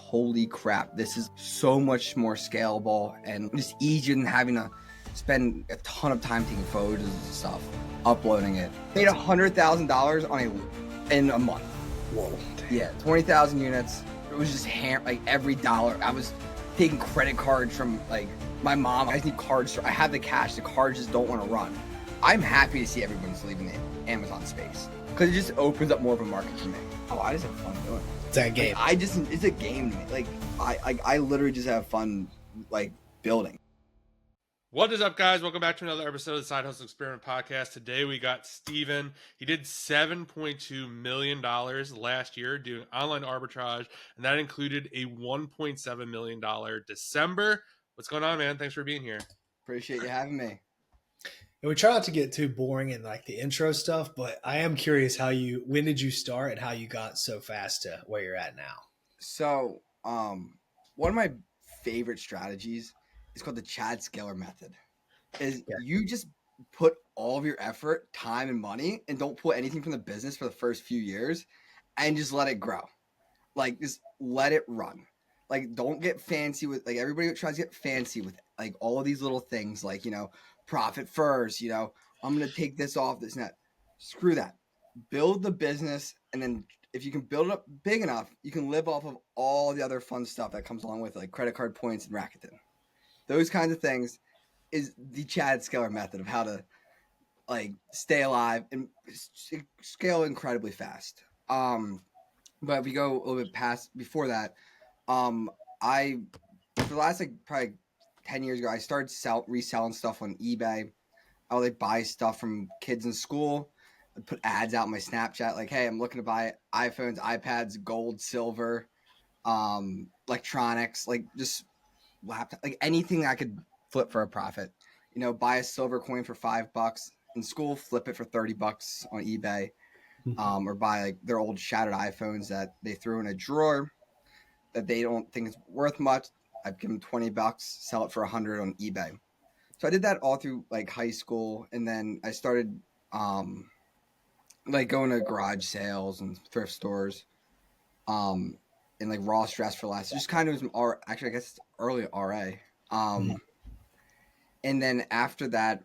holy crap, this is so much more scalable and just easier than having to spend a ton of time taking photos and stuff, uploading it. Made $100,000 in a month. Whoa. Yeah, 20,000 units. It was just like every dollar. I was taking credit cards from like my mom. I just need cards. I have the cash. The cards just don't want to run. I'm happy to see everyone's leaving the Amazon space because it just opens up more of a market for me. Oh, I just have fun doing it. It's a game. Like, it's a game to me. Like I literally just have fun like building. What is up, guys? Welcome back to another episode of the Side Hustle Experiment Podcast. Today we got Steven. He did $7.2 million last year doing online arbitrage, and that included a $1.7 million December. What's going on, man? Thanks for being here. Appreciate you having me. And we try not to get too boring in like the intro stuff, but I am curious when did you start and how you got so fast to where you're at now? So, one of my favorite strategies is called the Chad Scaler method. You just put all of your effort, time, and money, and don't put anything from the business for the first few years, and just let it grow. Like, just let it run. Like, don't get fancy with, like, everybody tries to get fancy with, like, all of these little things, like, profit first, I'm going to take this off, this and that. Screw that. Build the business, and then if you can build it up big enough, you can live off of all the other fun stuff that comes along with it, like credit card points and Rakuten. Those kinds of things is the Chad Scaler method of how to, like, stay alive and scale incredibly fast. But if we go a little bit past before that, for the last probably 10 years ago, I started reselling stuff on eBay. I would buy stuff from kids in school. I'd put ads out on my Snapchat, like, hey, I'm looking to buy iPhones, iPads, gold, silver, electronics, like just laptop, like anything I could flip for a profit. Buy a silver coin for $5 in school, flip it for $30 on eBay, or buy like their old shattered iPhones that they threw in a drawer that they don't think is worth much. I'd give them $20, sell it for $100 on eBay. So I did that all through like high school, and then I started like going to garage sales and thrift stores, and like Ross Dress for Less. Just kind of was actually I guess it's early RA. And then after that,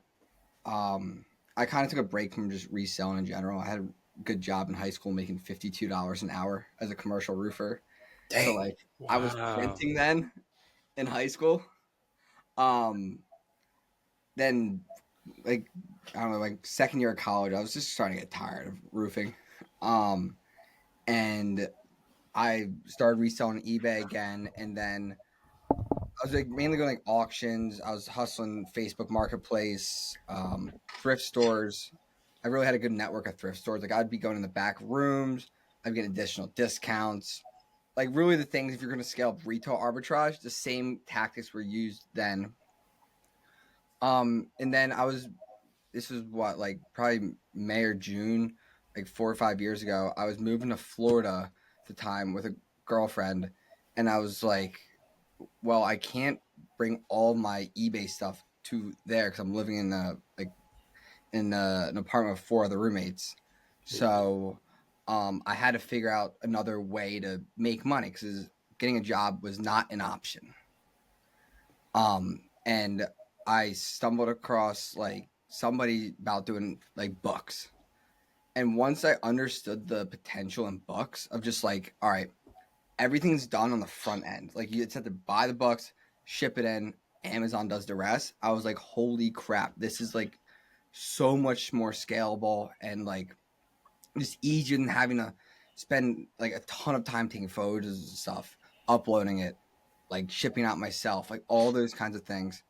I kind of took a break from just reselling in general. I had a good job in high school making $52 an hour as a commercial roofer. Dang. So like Wow. I was printing then in high school. Then like I don't know, like second year of college, I was just starting to get tired of roofing. And I started reselling eBay again, and then I was like mainly going like auctions. I was hustling Facebook Marketplace, thrift stores. I really had a good network of thrift stores. Like I'd be going in the back rooms. I'd get additional discounts. Like really the things, if you're going to scale up retail arbitrage, the same tactics were used then. And then this was what, like probably May or June, like 4 or 5 years ago, I was moving to Florida at the time with a girlfriend. And I was like, well, I can't bring all my eBay stuff to there because I'm living in an apartment with 4 other roommates. So I had to figure out another way to make money because getting a job was not an option. And I stumbled across like somebody about doing like books. And once I understood the potential in books of just like, all right, everything's done on the front end. Like you just have to buy the books, ship it in, Amazon does the rest. I was like, holy crap, this is like so much more scalable and like just easier than having to spend like a ton of time taking photos and stuff, uploading it, like shipping out myself, like all those kinds of things.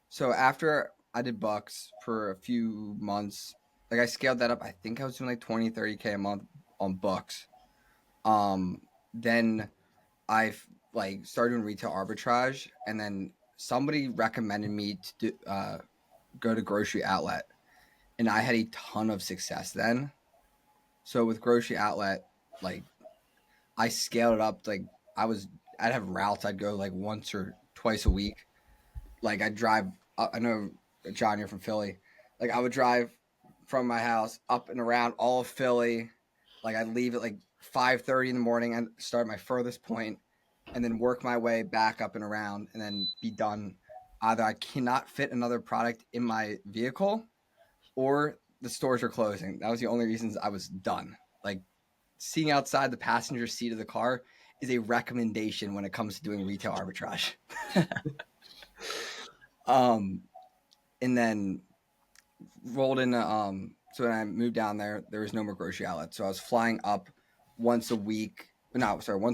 So after I did bucks for a few months, like I scaled that up. I think I was doing like 20, 30K a month on bucks. Then I like started doing retail arbitrage, and then somebody recommended me to go to Grocery Outlet, and I had a ton of success then. So with Grocery Outlet, like I scaled it up. Like I'd have routes I'd go like once or twice a week. Like I'd drive. I know, John, you're from Philly. Like I would drive from my house up and around all of Philly. Like I'd leave at like 5:30 in the morning and start my furthest point, and then work my way back up and around and then be done. Either I cannot fit another product in my vehicle or the stores are closing. That was the only reasons I was done. Like seeing outside the passenger seat of the car is a recommendation when it comes to doing retail arbitrage. And then rolled into so when I moved down there was no more grocery outlets. So I was flying up once a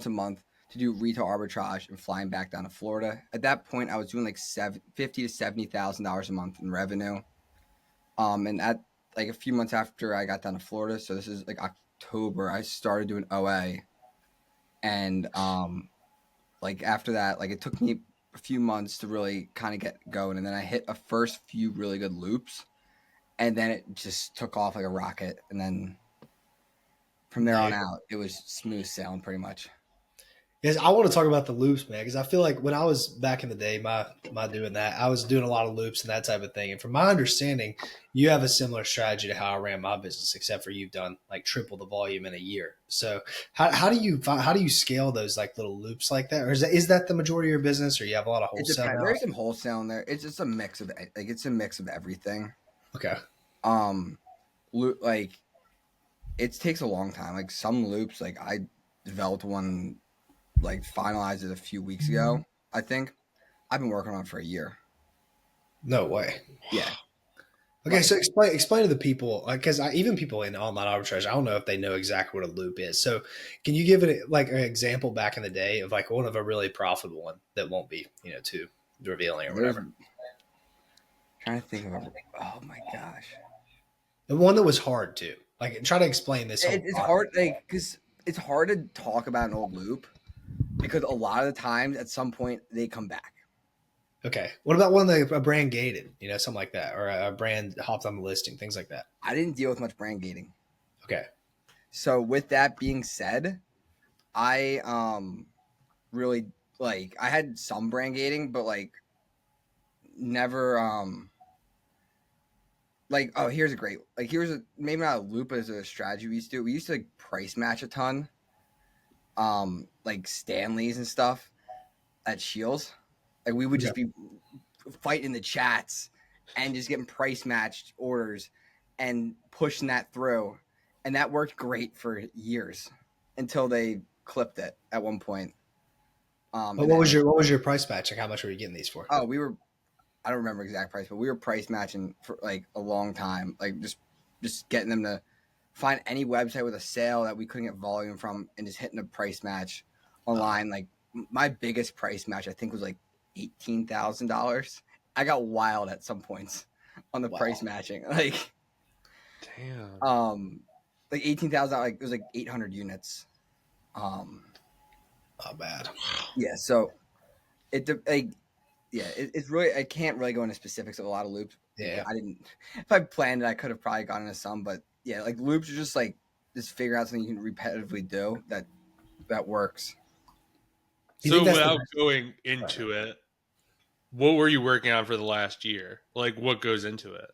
month to do retail arbitrage and flying back down to Florida. At that point, I was doing like $50,000 to $70,000 a month in revenue. And at like a few months after I got down to Florida, so this is like October, I started doing OA. And like after that, like it took me a few months to really kind of get going, and then I hit a first few really good loops, and then it just took off like a rocket, and then from there on out, it was smooth sailing pretty much. Yes, I want to talk about the loops, man, because I feel like when I was back in the day, my doing that, I was doing a lot of loops and that type of thing. And from my understanding, you have a similar strategy to how I ran my business, except for you've done like triple the volume in a year. So how do you scale those like little loops like that, or is that the majority of your business, or you have a lot of wholesale? There's some wholesale in there. It's just a mix of everything. Okay. Like it takes a long time. Like some loops, like I developed one, like finalized it a few weeks ago. I think I've been working on it for a year. No way. Yeah. Okay, so explain to the people, because even people in online arbitrage, I don't know if they know exactly what a loop is. So, can you give it like an example back in the day of like one of a really profitable one that won't be too revealing or whatever? Trying to think of oh my gosh, the one that was hard too. Like try to explain this. It's hard, like because it's hard to talk about an old loop because a lot of the times at some point they come back. Okay. What about one that a brand gated, something like that, or a brand hopped on the listing, things like that? I didn't deal with much brand gating. Okay. So with that being said, I really like I had some brand gating, but like never like here's maybe not a loop as a strategy we used to do. We used to like price match a ton. Like Stanleys and stuff at Shields. Like we would just be fighting in the chats and just getting price matched orders and pushing that through. And that worked great for years until they clipped it at one point. But what was your price match? Like how much were you getting these for? Oh, I don't remember exact price, but we were price matching for like a long time. Like just getting them to find any website with a sale that we couldn't get volume from and just hitting a price match online. Like my biggest price match, I think, was like $18,000. I got wild at some points on the price matching. Like, damn. Like 18,000. Like it was like 800 units. Not bad. Yeah. So it's really, I can't really go into specifics of a lot of loops. Yeah. If I planned it, I could have probably gone into some, but yeah, like loops are just like figure out something you can repetitively do that works. So without going into it, what were you working on for the last year? Like what goes into it?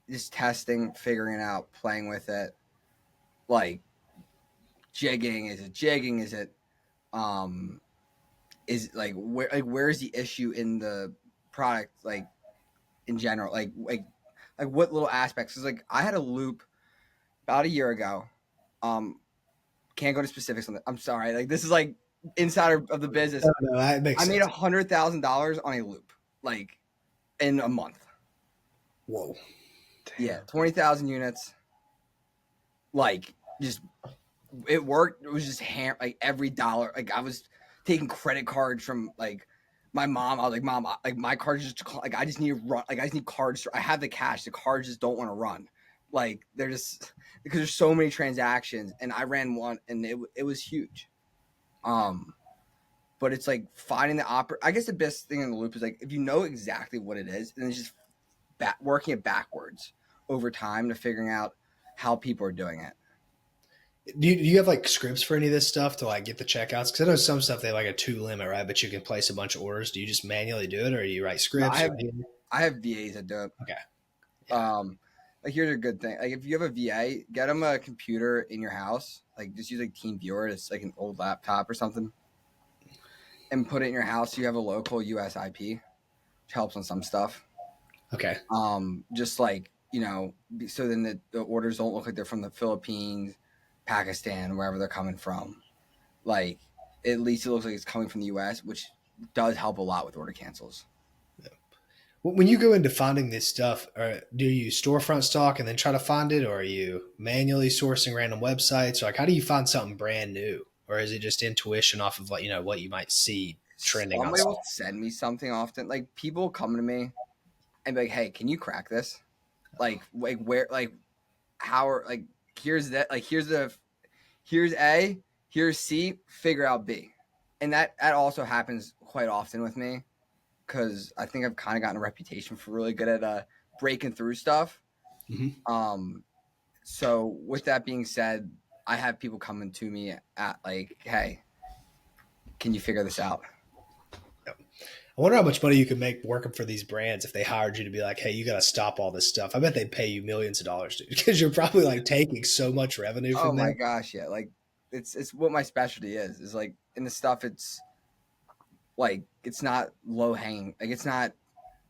Just testing, figuring out, playing with it. Like jigging, is it jigging? Is it is like where's the issue in the product, like in general, like what little aspects? Because like I had a loop about a year ago. Can't go to specifics on that. I'm sorry. Like this is like insider of the business. No, that makes sense. I made $100,000 on a loop, like in a month. Whoa. Damn. Yeah, 20,000 units. Like just it worked. It was just like every dollar. Like I was taking credit cards from like my mom. I was like, Mom, like my cards just like I just need to run. Like I just need cards. I have the cash. The cards just don't want to run. Like they're just because there's so many transactions, and I ran one, and it was huge. But it's like finding I guess the best thing in the loop is like if you know exactly what it is, and it's just working it backwards over time to figuring out how people are doing it. Do you have like scripts for any of this stuff to like get the checkouts? Because I know some stuff they have like a 2 limit, right? But you can place a bunch of orders. Do you just manually do it, or do you write scripts? No, I have VAs that do it. Okay. Yeah. Like here's a good thing. Like if you have a VA, get them a computer in your house. Like just use like TeamViewer. It's like an old laptop or something. and put it in your house so you have a local US IP, which helps on some stuff. Okay. Just like, so then the orders don't look like they're from the Philippines, Pakistan, wherever they're coming from. Like, at least it looks like it's coming from the US, which does help a lot with order cancels. When you go into finding this stuff, do you storefront stock and then try to find it, or are you manually sourcing random websites? Like, how do you find something brand new, or is it just intuition off of what you might see trending on Somebody will stuff? send me something often. Like, people come to me and be like, "Hey, can you crack this? Like where, like how are like here's that, like here's A, here's C, figure out B." And that also happens quite often with me because I think I've kind of gotten a reputation for really good at breaking through stuff. Mm-hmm. So with that being said, I have people coming to me at like, "Hey, can you figure this out?" I wonder how much money you could make working for these brands if they hired you to be like, "Hey, you got to stop all this stuff." I bet they'd pay you millions of dollars, dude, because you're probably like taking so much revenue Oh from my them. gosh, yeah. Like, it's what my specialty is like in the stuff. It's like, it's not low hanging. Like, it's not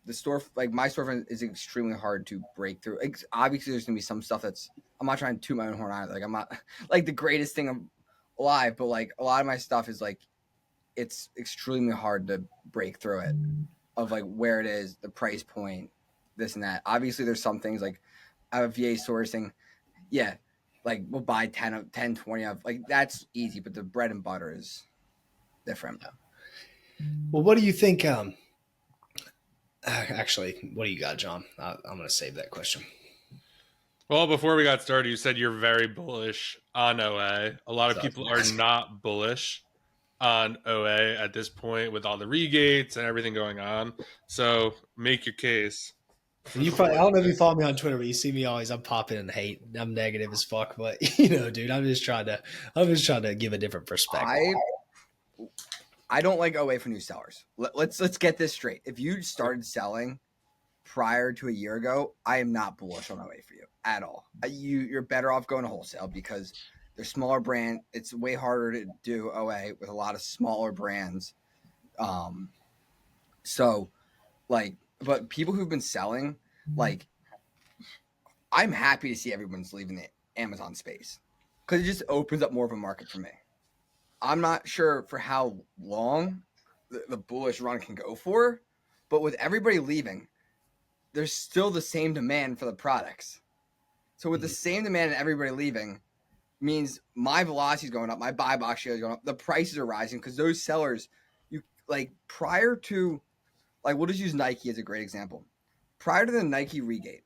the store. Like, my storefront is extremely hard to break through. Like, obviously there's gonna be some stuff that's, I'm not trying to toot my own horn either. Like, I'm not like the greatest thing alive, but like a lot of my stuff is like, it's extremely hard to break through it, of like where it is, the price point, this and that. Obviously there's some things like I have VA sourcing. Yeah. Like, we'll buy 10, 20 of, like, that's easy, but the bread and butter is different. Well, what do you think? Actually, what do you got, John? I'm going to save that question. Well, before we got started, you said you're very bullish on OA. A lot of So, people are not bullish on OA at this point with all the regates and everything going on. So make your case. you probably, I don't know if you follow me on Twitter, but you see me always. I'm popping in hate. I'm negative as fuck, but dude, I'm just trying to give a different perspective. I don't like OA for new sellers. Let's get this straight. If you started selling prior to a year ago, I am not bullish on OA for you at all. You're better off going to wholesale because they're smaller brand. It's way harder to do OA with a lot of smaller brands. So like, but people who've been selling, like, I'm happy to see everyone's leaving the Amazon space because it just opens up more of a market for me. I'm not sure for how long the bullish run can go for, but with everybody leaving, there's still the same demand for the products. So with the same demand and everybody leaving, means my velocity is going up, my buy box share is going up, the prices are rising because those sellers, you like prior to, like, we'll just use Nike as a great example. Prior to the Nike regate,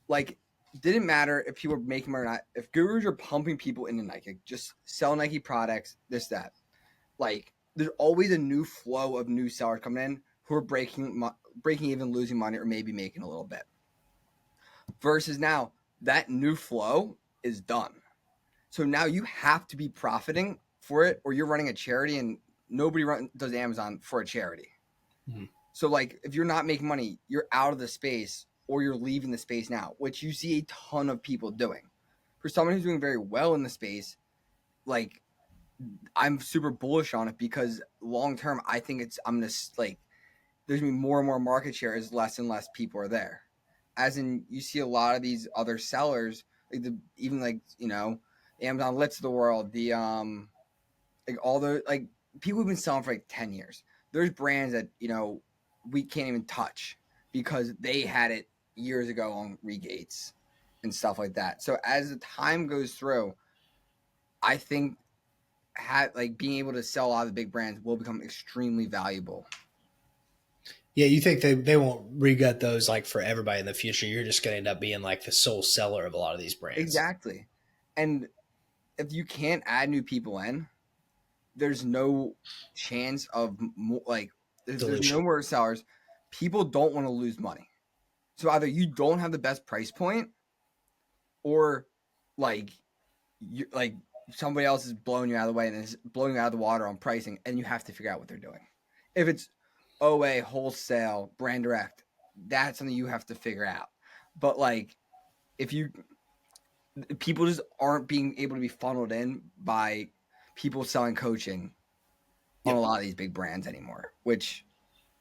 like, didn't matter if people were making money or not. If gurus are pumping people into Nike, just sell Nike products, this, that. Like, there's always a new flow of new sellers coming in who are breaking even, losing money, or maybe making a little bit. Versus now, that new flow is done. So now you have to be profiting for it, or you're running a charity, and nobody does Amazon for a charity. Mhm. So, like, if you're not making money, you're out of the space, or you're leaving the space now, which you see a ton of people doing. For someone who's doing very well in the space, like, I'm super bullish on it because long term, I think I'm gonna, like, there's gonna be more and more market share as less and less people are there. As in, you see a lot of these other sellers, like even like, Amazon Lits of the world, the like all the, like, people who've been selling for like 10 years. There's brands that we can't even touch because they had it years ago on regates and stuff like that. So as the time goes through, I think like being able to sell a lot of the big brands will become extremely valuable. Yeah, you think they won't re-gut those like for everybody in the future? You're just going to end up being like the sole seller of a lot of these brands. Exactly. And if you can't add new people in, there's no chance of like, there's no more sellers. People don't want to lose money. So either you don't have the best price point, or like like somebody else is blowing you out of the way and is blowing you out of the water on pricing, and you have to figure out what they're doing. If it's OA, wholesale, brand direct, that's something you have to figure out. But like, if people just aren't being able to be funneled in by people selling coaching, on a lot of these big brands anymore, which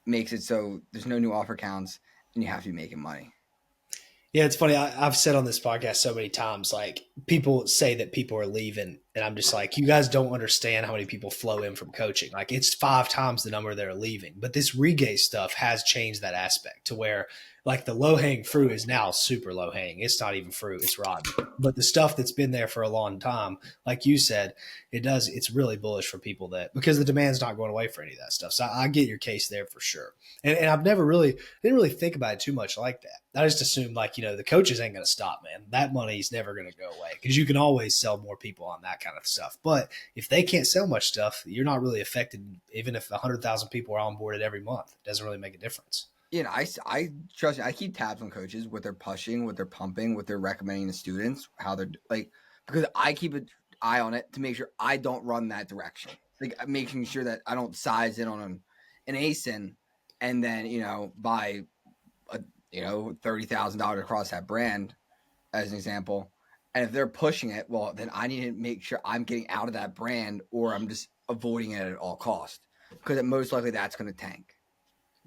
makes it so there's no new offer counts and you have to be making money. Yeah, it's funny. I've said on this podcast so many times, like people say that people are leaving, and I'm just like, you guys don't understand how many people flow in from coaching. Like it's 5 times the number that are leaving. But this regate stuff has changed that aspect to where like the low hanging fruit is now super low hanging. It's not even fruit; it's rotten. But the stuff that's been there for a long time, like you said, it's really bullish for people that because the demand's not going away for any of that stuff. So I get your case there for sure. And I've never really didn't really think about it too much like that. I just assumed like, the coaches ain't going to stop, man. That money's never going to go away because you can always sell more people on that kind of stuff. But if they can't sell much stuff, you're not really affected. Even if 100,000 people are onboarded every month, it doesn't really make a difference. I trust you. I keep tabs on coaches, what they're pushing, what they're pumping, what they're recommending to students, how they're like, because I keep an eye on it to make sure I don't run that direction. Like making sure that I don't size in on an ASIN and then, buy $30,000 across that brand as an example. And if they're pushing it, well, then I need to make sure I'm getting out of that brand or I'm just avoiding it at all costs because most likely that's going to tank.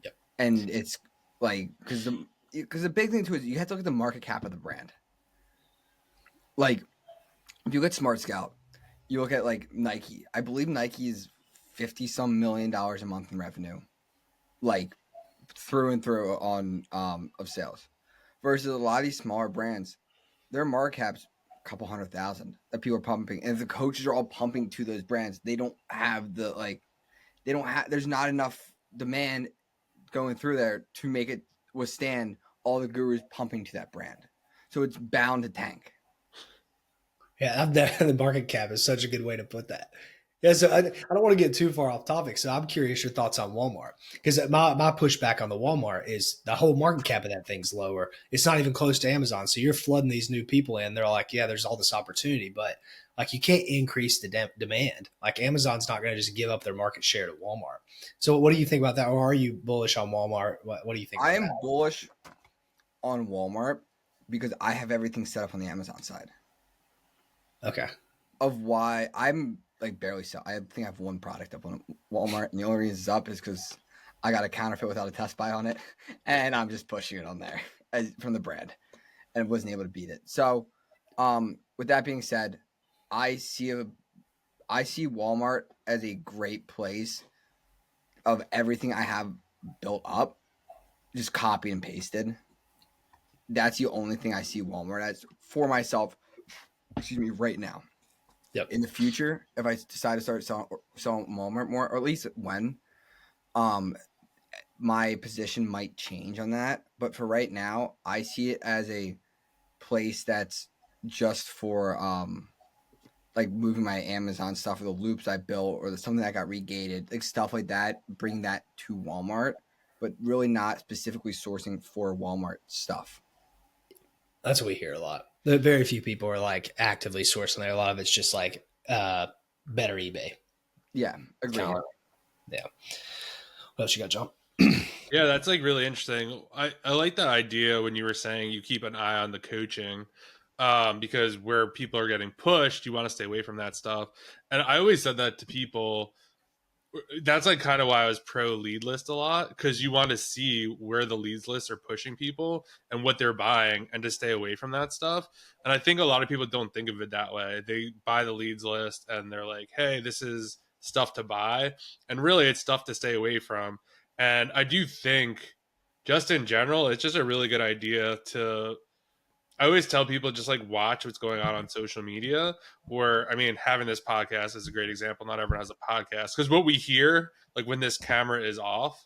Yep. And it's like, because the big thing too is you have to look at the market cap of the brand. Like if you look at Smart Scout, you look at like Nike. I believe Nike is $50-some million a month in revenue, like through and through on of sales, versus a lot of these smaller brands, their market cap's a couple 100,000 that people are pumping, and if the coaches are all pumping to those brands, they don't have there's not enough demand going through there to make it withstand all the gurus pumping to that brand, so it's bound to tank. Yeah, the market cap is such a good way to put that. Yeah, so I don't want to get too far off topic. So I'm curious your thoughts on Walmart because my pushback on the Walmart is the whole market cap of that thing's lower. It's not even close to Amazon. So you're flooding these new people in. They're like, yeah, there's all this opportunity, but like you can't increase the demand. Like Amazon's not going to just give up their market share to Walmart. So what do you think about that? Or are you bullish on Walmart? What do you think? I am bullish on Walmart because I have everything set up on the Amazon side. Okay. Of why I'm like barely sell. I think I have one product up on Walmart, and the only reason it's up is because I got a counterfeit without a test buy on it, and I'm just pushing it on there from the brand, and wasn't able to beat it. So, with that being said, I see Walmart as a great place of everything I have built up, just copied and pasted. That's the only thing I see Walmart as for myself. Excuse me, right now. Yep. In the future, if I decide to start selling Walmart more, or at least when, my position might change on that. But for right now, I see it as a place that's just for like moving my Amazon stuff or the loops I built or something that got regated, like stuff like that, bring that to Walmart, but really not specifically sourcing for Walmart stuff. That's what we hear a lot. Very few people are like actively sourcing there. A lot of it's just like better eBay. Yeah, agreed. Yeah. What else you got, John? Yeah, that's like really interesting. I like that idea when you were saying you keep an eye on the coaching because where people are getting pushed, you want to stay away from that stuff. And I always said that to people. That's like kind of why I was pro lead list a lot because you want to see where the leads lists are pushing people and what they're buying and to stay away from that stuff. And I think a lot of people don't think of it that way. They buy the leads list and they're like, hey, this is stuff to buy. And really it's stuff to stay away from. And I do think just in general, it's just a really good idea to I always tell people just like watch what's going on social media. Or, I mean, having this podcast is a great example. Not everyone has a podcast because what we hear, like when this camera is off,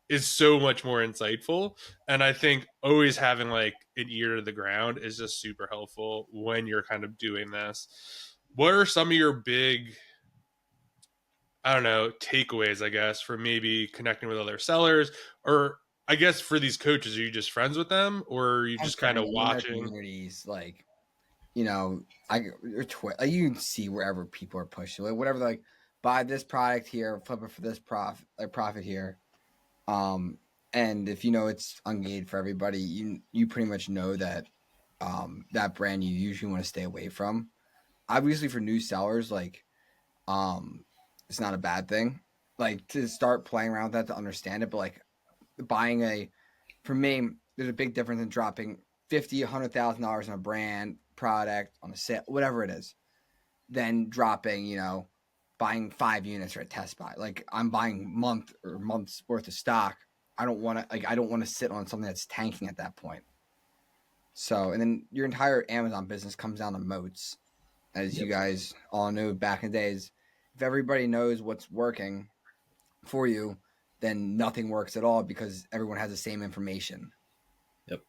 is so much more insightful. And I think always having like an ear to the ground is just super helpful when you're kind of doing this. What are some of your big, I don't know, takeaways, I guess, for maybe connecting with other sellers or I guess for these coaches, are you just friends with them or are you just kind of watching? Communities, like, you can see wherever people are pushing, like whatever, like buy this product here, flip it for this profit here. And if it's ungated for everybody, you pretty much know that that brand you usually want to stay away from. Obviously, for new sellers, like it's not a bad thing. like to start playing around with that to understand it. But like for me, there's a big difference in dropping $50,000-$100,000 on a brand product on a sale, whatever it is, than dropping, buying 5 units or a test buy. Like I'm buying months worth of stock. I don't want to sit on something that's tanking at that point. So, and then your entire Amazon business comes down to moats, as you guys all knew back in the days. If everybody knows what's working for you, then nothing works at all because everyone has the same information. Yep.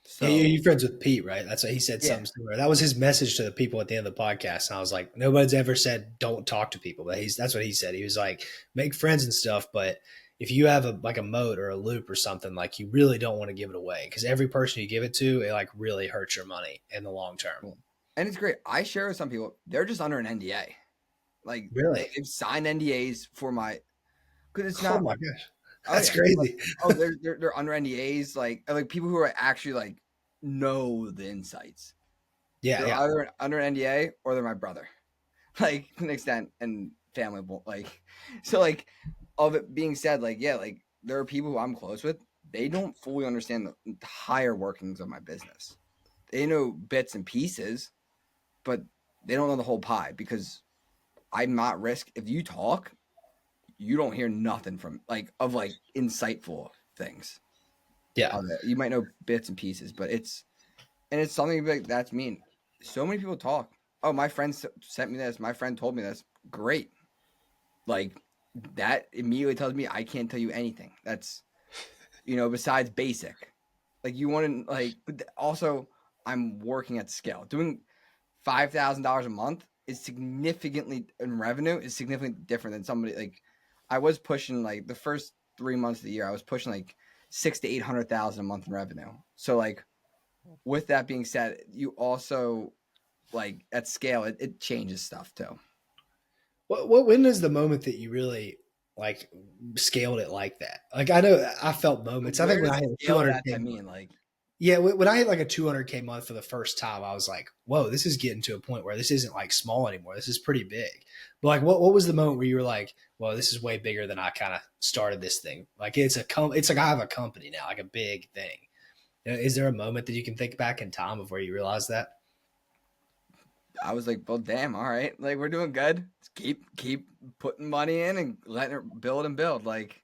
So, yeah, you're friends with Pete, right? That's what he said. Yeah. Something similar. That was his message to the people at the end of the podcast. And I was like, nobody's ever said don't talk to people, but that's what he said. He was like, make friends and stuff, but if you have a moat or a loop or something, like you really don't want to give it away because every person you give it to, it like really hurts your money in the long term. Cool. And it's great. I share with some people, they're just under an NDA. Like Really? they've signed NDAs for because it's Oh not. my gosh, Oh, that's yeah. crazy. They're under NDAs. Like people who are actually like know the insights. They're Yeah. either under an NDA or they're my brother, like to an extent, and family. Like so, like of it being said, like yeah, like there are people who I'm close with. They don't fully understand the entire workings of my business. They know bits and pieces, but they don't know the whole pie because I'm not risk. If you talk, you don't hear nothing from of insightful things. Yeah. You might know bits and pieces, but it's something like that's mean. So many people talk. Oh, my friend sent me this. My friend told me this. Great. Like that immediately tells me I can't tell you anything. That's besides basic. Like you want to but also I'm working at scale. Doing $5,000 a month is significantly in revenue is significantly different than somebody like I was pushing like the first 3 months of the year. I was pushing like 600,000 to 800,000 a month in revenue. So like with that being said, you also like at scale, it changes stuff too. When is the moment that you really like scaled it like that? Like I know I felt moments. I think Where when does I hit scale 200K, that? I mean, like yeah, when I hit like a 200K month for the first time, I was like, whoa, this is getting to a point where this isn't like small anymore. This is pretty big. But like, what was the moment where you were like, well, this is way bigger than I kind of started this thing? Like it's like I have a company now, like a big thing. Is there a moment that you can think back in time of where you realized that? I was like, well, damn, all right, like we're doing good. Let's keep putting money in and letting it build and build. Like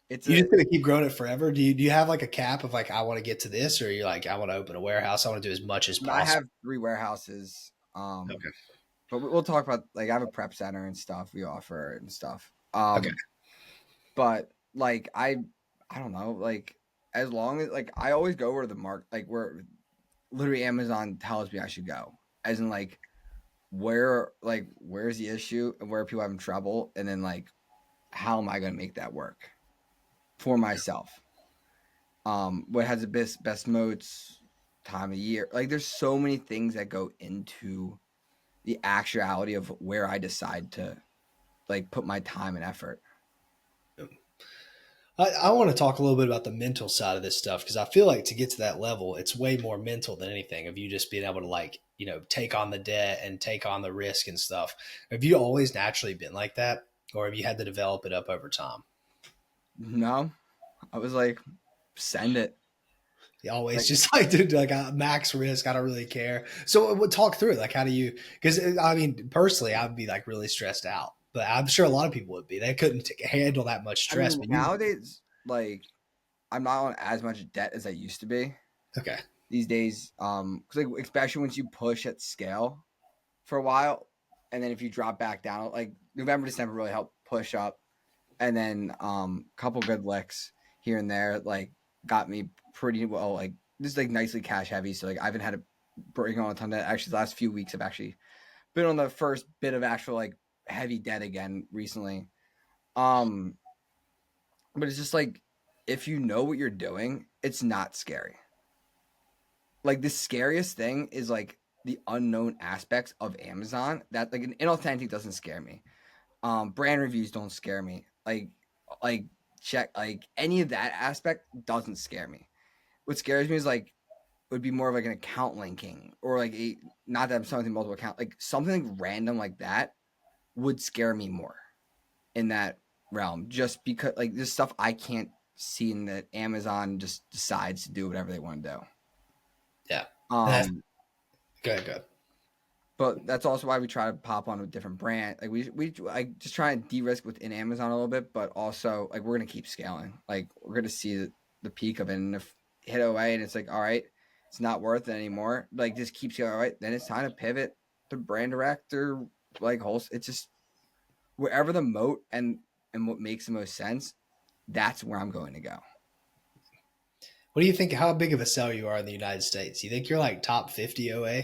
it's You just gonna keep growing it forever? Do you have like a cap of like I want to get to this, or you're like I want to open a warehouse, I want to do as much as I have possible? 3 warehouses. Okay. But we'll talk about like I have a prep center and stuff we offer and stuff. Okay. But like I don't know, like as long as like I always go where the where literally Amazon tells me I should go. As in where's the issue and where are people having trouble and then like how am I gonna make that work for myself? What has the best modes, time of year. Like there's so many things that go into the actuality of where I decide to like put my time and effort. I want to talk a little bit about the mental side of this stuff because I feel like to get to that level, it's way more mental than anything of you just being able to like, take on the debt and take on the risk and stuff. Have you always naturally been like that or have you had to develop it up over time? No, I was like, send it. You always Like, just like, dude, like max risk. I don't really care. So we'll talk through it. Like, how do you, because I mean, personally, I'd be like really stressed out, but I'm sure a lot of people would be. They couldn't handle that much I stress. mean, But nowadays, like I'm not on as much debt as I used to be okay. these days. 'Cause, like especially once you push at scale for a while, and then if you drop back down, like November, December really helped push up, and then a couple good licks here and there, like got me pretty well. Like this is like nicely cash heavy, so like I haven't had to bring on a ton of debt. Actually, the last few weeks I've actually been on the first bit of actual like heavy debt again recently. Um, but it's just like if you know what you're doing, it's not scary. Like the scariest thing is like the unknown aspects of Amazon that like an inauthentic doesn't scare me. Brand reviews don't scare me. Like check like any of that aspect doesn't scare me. What scares me is like would be more of like an account linking or like a not that I'm something multiple account like something like random like that would scare me more in that realm, just because like this stuff I can't see, and that Amazon just decides to do whatever they want to do. Yeah. Um, Good. but that's also why we try to pop on a different brand. Like we like just try and de-risk within Amazon a little bit, but also like we're gonna keep scaling. Like we're gonna see the peak of it, and if hit away and it's like, all right, it's not worth it anymore. Like just keeps going, all right, then it's time to pivot to brand direct or like wholesale. It's just wherever the moat and what makes the most sense, that's where I'm going to go. What do you think? How big of a seller you are in the United States? You think you're like top 50 OA?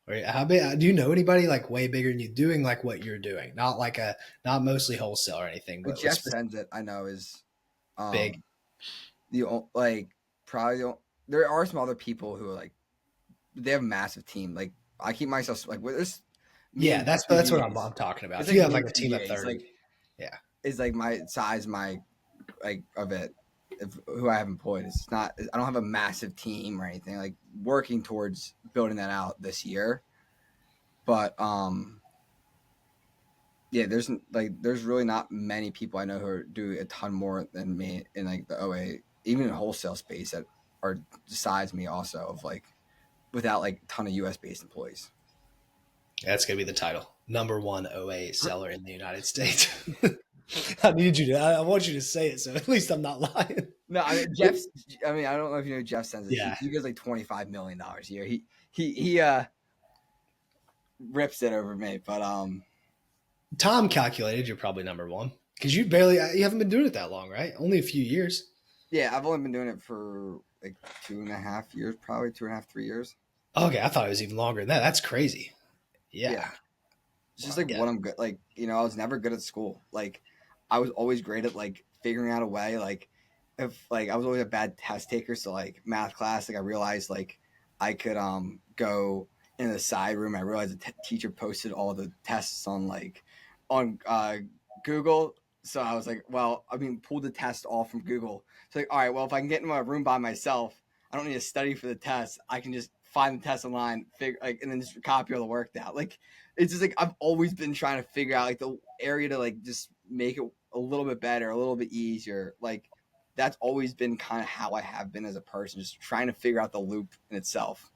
Or how big? Do you know anybody like way bigger than you doing like what you're doing? Not mostly wholesale or anything, Like but Jeff sends it, I know is big. like probably there are some other people who are like they have a massive team. Like I keep myself like there's me Yeah, and that's two what I'm VAs. talking about. It's If like you have me like and a two team of VAs. 30, Like yeah, is like my size, my like of it. Who I have employed. It's not. I don't have a massive team or anything. Like working towards building that out this year. But yeah, there's really not many people I know who do a ton more than me in like the OA, even in wholesale space that are besides me also of like without like a ton of US based employees. that's gonna be the title. Number one OA seller in the United States. I need you to. I want you to say it, so at least I'm not lying. No, I mean Jeff's. I mean I don't know if you know Jeff Sends. Yeah, He gets like $25 million a year. He rips it over me, but Tom calculated you're probably number one because you haven't been doing it that long, right? Only a few years. yeah, I've only been doing it for like 2.5 years, probably 2.5, 3 years. Okay, I thought it was even longer than that. That's crazy. Yeah. Yeah. It's just like Yeah. what I'm good. Like, I was never good at school. Like, I was always great at like figuring out a way. Like, if like I was always a bad test taker, so like math class, like I realized like I could go in the side room. I realized the teacher posted all the tests on like on Google. So I was like, well, I mean, pulled the test off from Google. So like, all right, well, if I can get in my room by myself, I don't need to study for the test. I can just find the test online, figure like, and then just copy all the work out. Like, it's just like I've always been trying to figure out like the area to like just make it a little bit better, a little bit easier. Like that's always been kind of how I have been as a person, just trying to figure out the loop in itself.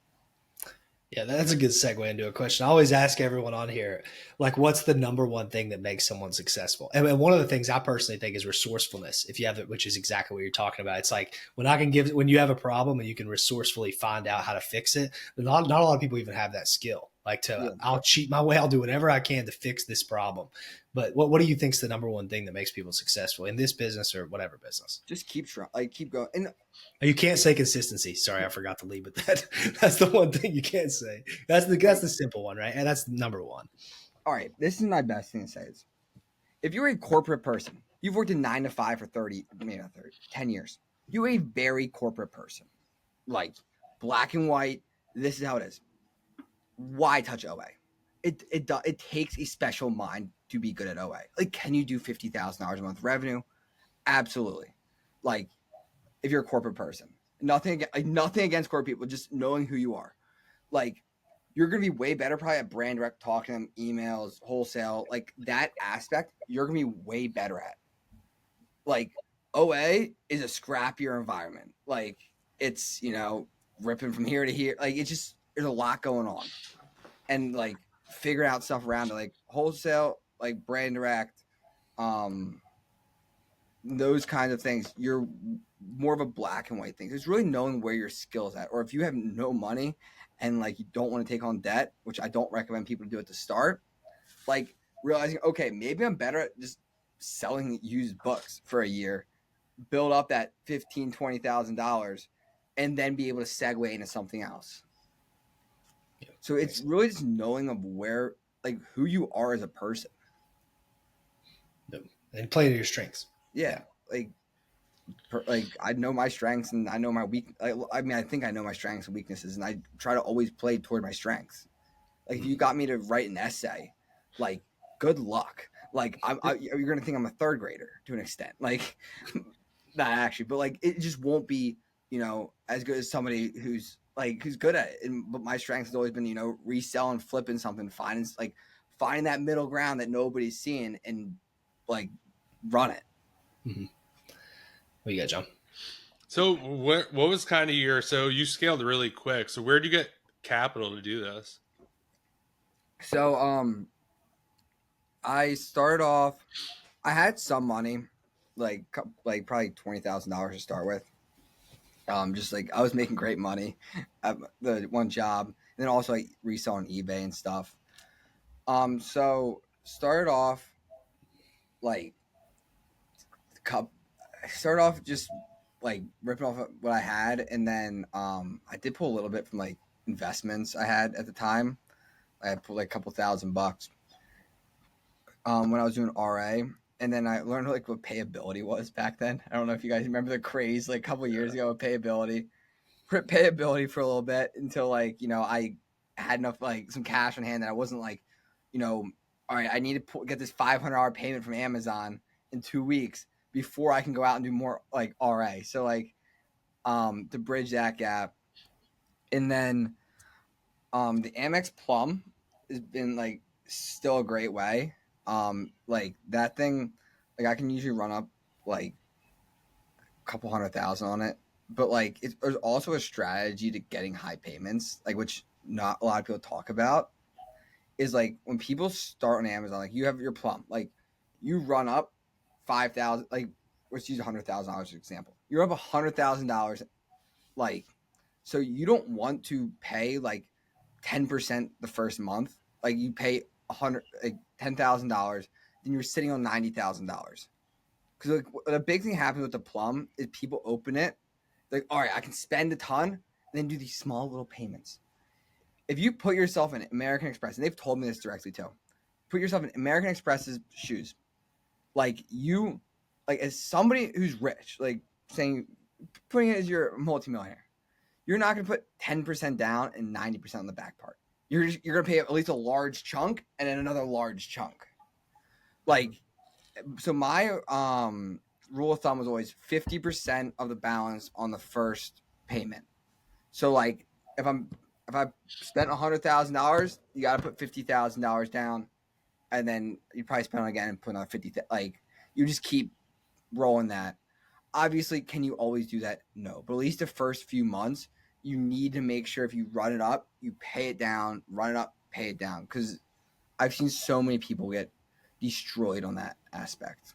Yeah, that's a good segue into a question. I always ask everyone on here, like, what's the number one thing that makes someone successful? And one of the things I personally think is resourcefulness. If you have it, which is exactly what you're talking about. It's like when you have a problem and you can resourcefully find out how to fix it. But not a lot of people even have that skill. Like Yeah. I'll cheat my way. I'll do whatever I can to fix this problem. But what do you think is the number one thing that makes people successful in this business or whatever business? Just keep trying, like keep going. And You can't say consistency. Sorry, I forgot to lead with that. That's the one thing you can't say. That's the simple one, right? And that's number one. all right, this is my best thing to say is if you're a corporate person, you've worked a 9 to 5 for 30, maybe not 30, 10 years. You're a very corporate person, like black and white. This is how it is. Why touch OA? It takes a special mind to be good at OA. Like, can you do $50,000 a month revenue? Absolutely. Like, if you're a corporate person, nothing against corporate people, just knowing who you are. Like, you're gonna be way better probably at brand direct, talking to them, emails, wholesale, like that aspect. You're gonna be way better at. Like, OA is a scrappier environment. Like, it's ripping from here to here. Like, it's just there's a lot going on. And like figure out stuff around it, like wholesale, like brand direct, those kinds of things. You're more of a black and white thing. It's really knowing where your skills at, or if you have no money and like you don't want to take on debt, which I don't recommend people do at the start. Like realizing, okay, maybe I'm better at just selling used books for a year, build up that $15,000-$20,000, and then be able to segue into something else. So it's really just knowing of where, like, who you are as a person. And play to your strengths. Yeah. Like I know my strengths and I know my weak. I mean, I think I know my strengths and weaknesses, and I try to always play toward my strengths. Like, if you got me to write an essay, like, good luck. Like, you're gonna think I'm a third grader to an extent. Like, not actually, but like, it just won't be, as good as somebody who's good at it. But my strength has always been, reselling, flipping something, finding that middle ground that nobody's seeing, and like run it. Mm-hmm. What you got, John? So what was kind of so you scaled really quick. So where did you get capital to do this? So I started off. I had some money, like probably $20,000 to start with. Just like I was making great money at the one job, and then also like reselling eBay and stuff. So started off like I started off just like ripping off what I had, and then I did pull a little bit from like investments I had at the time. I had pulled like a couple $1,000 when I was doing RA, and then I learned like what payability was back then. I don't know if you guys remember the craze like a couple years ago with payability. Payability for a little bit until like I had enough like some cash on hand that I wasn't like all right, I need to get this $500 payment from Amazon in 2 weeks before I can go out and do more like RA. So like to bridge that gap, and then the Amex Plum has been like still a great way. Like that thing, like I can usually run up like a couple 100,000 on it, but like there's also a strategy to getting high payments, like which not a lot of people talk about. Is like when people start on Amazon, like you have your Plum, like you run up 5,000, like let's use $100,000 as an example. You're up $100,000, like so you don't want to pay like 10% the first month. Like you pay $10,000, then you're sitting on $90,000. Because like the big thing happens with the Plum is people open it, like all right, I can spend a ton, and then do these small little payments. If you put yourself in American Express, and they've told me this directly too, put yourself in American Express's shoes, like you, like as somebody who's rich, like saying, putting it as your multimillionaire, you're not going to put 10% down and 90% on the back part. You're going to pay at least a large chunk and then another large chunk. Like, so my rule of thumb was always 50% of the balance on the first payment. So like if I spent $100,000, you got to put $50,000 down, and then you probably spend it again and put another 50. Like you just keep rolling that. Obviously, can you always do that? No, but at least the first few months, you need to make sure if you run it up, you pay it down, run it up, pay it down. Because I've seen so many people get destroyed on that aspect.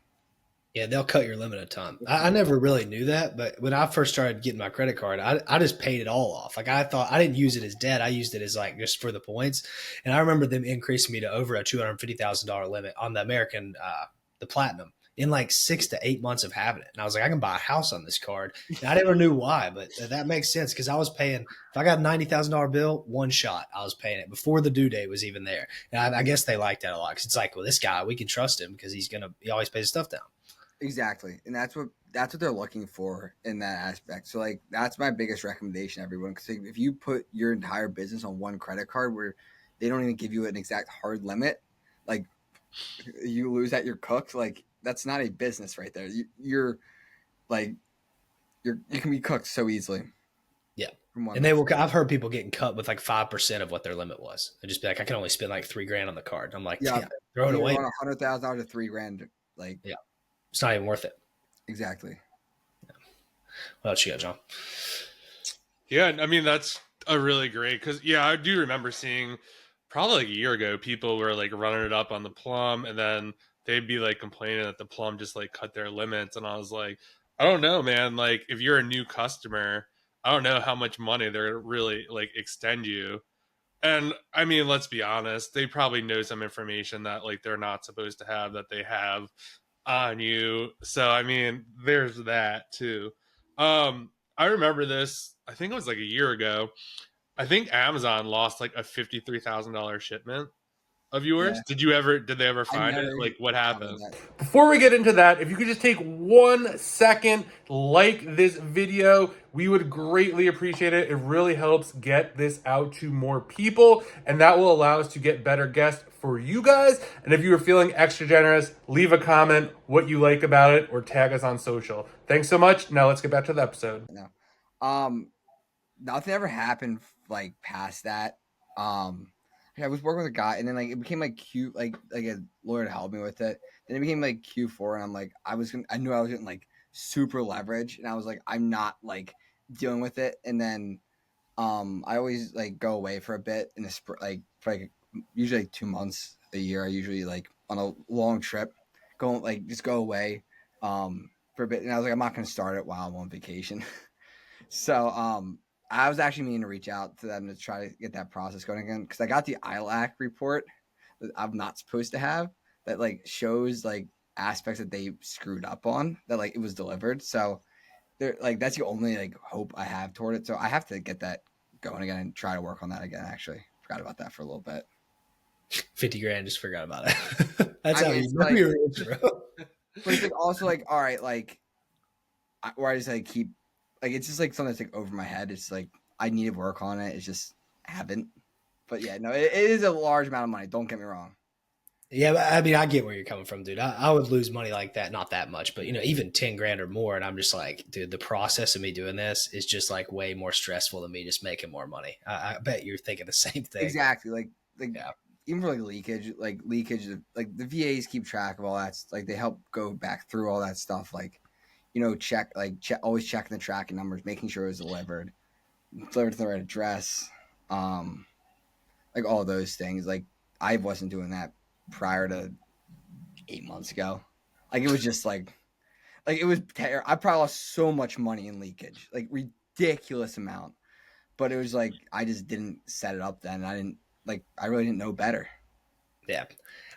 Yeah, they'll cut your limit a ton. I never really knew that, but when I first started getting my credit card, I just paid it all off. Like I thought I didn't use it as debt. I used it as like just for the points. And I remember them increasing me to over a $250,000 limit on the American, the Platinum in like 6 to 8 months of having it. And I was like, I can buy a house on this card. And I never knew why, but that makes sense because I was paying, if I got a $90,000 bill, one shot, I was paying it before the due date was even there. And I guess they like that a lot because it's like, well, this guy, we can trust him because he always pays stuff down. Exactly, and that's what they're looking for in that aspect. So like that's my biggest recommendation, everyone. Because if you put your entire business on one credit card where they don't even give you an exact hard limit, like you lose that, you're cooked. Like that's not a business right there. You can be cooked so easily. Yeah. From one And they will. I've heard people getting cut with like 5% of what their limit was. They just be like, I can only spend like $3,000 on the card. I'm like, yeah, throw it away. On $100,000 to $3,000, like yeah, it's not even worth it. Exactly. Yeah. What else you got, John? Yeah, I mean that's a really great because I do remember seeing probably like a year ago people were like running it up on the Plum, and then they'd be like complaining that the Plum just like cut their limits, and I was like, I don't know, man. Like if you're a new customer, I don't know how much money they're really like extend you. And I mean, let's be honest, they probably know some information that like they're not supposed to have that they have on you. So I mean, there's that too. I remember this, I think it was like a year ago. I think Amazon lost like a $53,000 shipment of yours. Yeah. Did they ever find it? Like what happened? That. Before we get into that, if you could just take 1 second, like this video, we would greatly appreciate it. It really helps get this out to more people, and that will allow us to get better guests for you guys. And if you are feeling extra generous, leave a comment what you like about it or tag us on social. Thanks so much. Now let's get back to the episode. No. Nothing ever happened like past that. I was working with a guy, and then like it became like cute, like a lawyer to help me with it. and it became like Q4, and I'm like, I knew I was getting like super leverage, and I was like, I'm not like dealing with it. And then I always like go away for a bit in the like for like usually like 2 months a year. I usually like on a long trip, just go away for a bit. And I was like, I'm not gonna start it while I'm on vacation. So I was actually meaning to reach out to them to try to get that process going again, because I got the ILAC report that I'm not supposed to have, that like shows like aspects that they screwed up on, that like it was delivered. So they're like, that's the only like hope I have toward it. So I have to get that going again and try to work on that again. Actually, forgot about that for a little bit. 50 grand, just forgot about it. That's I how mean, you it's know like, your intro. but it's like also like, all right, like where I just like keep like, it's just like something that's like over my head. It's like I need to work on it. It's just I haven't. But yeah, no, it is a large amount of money. Don't get me wrong. Yeah, but I mean, I get where you're coming from, dude. I would lose money like that, not that much, but even 10 grand or more. And I'm just like, dude, the process of me doing this is just like way more stressful than me just making more money. I bet you're thinking the same thing. Exactly. Like Yeah. even for like leakage, like the VAs keep track of all that. Like they help go back through all that stuff. Like, always checking the tracking numbers, making sure it was delivered to the right address. Like all those things. Like I wasn't doing that prior to 8 months ago. Like it was just like it was I probably lost so much money in leakage, like ridiculous amount. But it was like I just didn't set it up then. I really didn't know better. Yeah.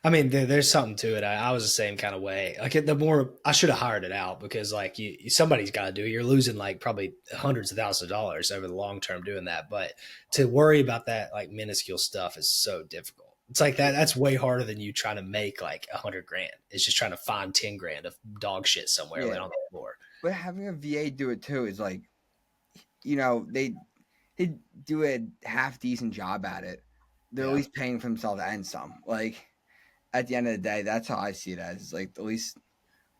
I mean, there's something to it. I was the same kind of way. Like the more I should have hired it out, because like somebody's got to do it. You're losing like probably hundreds of thousands of dollars over the long term doing that. But to worry about that like minuscule stuff is so difficult. It's like that's way harder than you trying to make like 100 grand. It's just trying to find 10 grand of dog shit somewhere laying Yeah, on the floor. but having a VA do it too is like, they do a half decent job at it. They're at Yeah. least paying for themselves and some. Like at the end of the day, that's how I see it as. It's like at least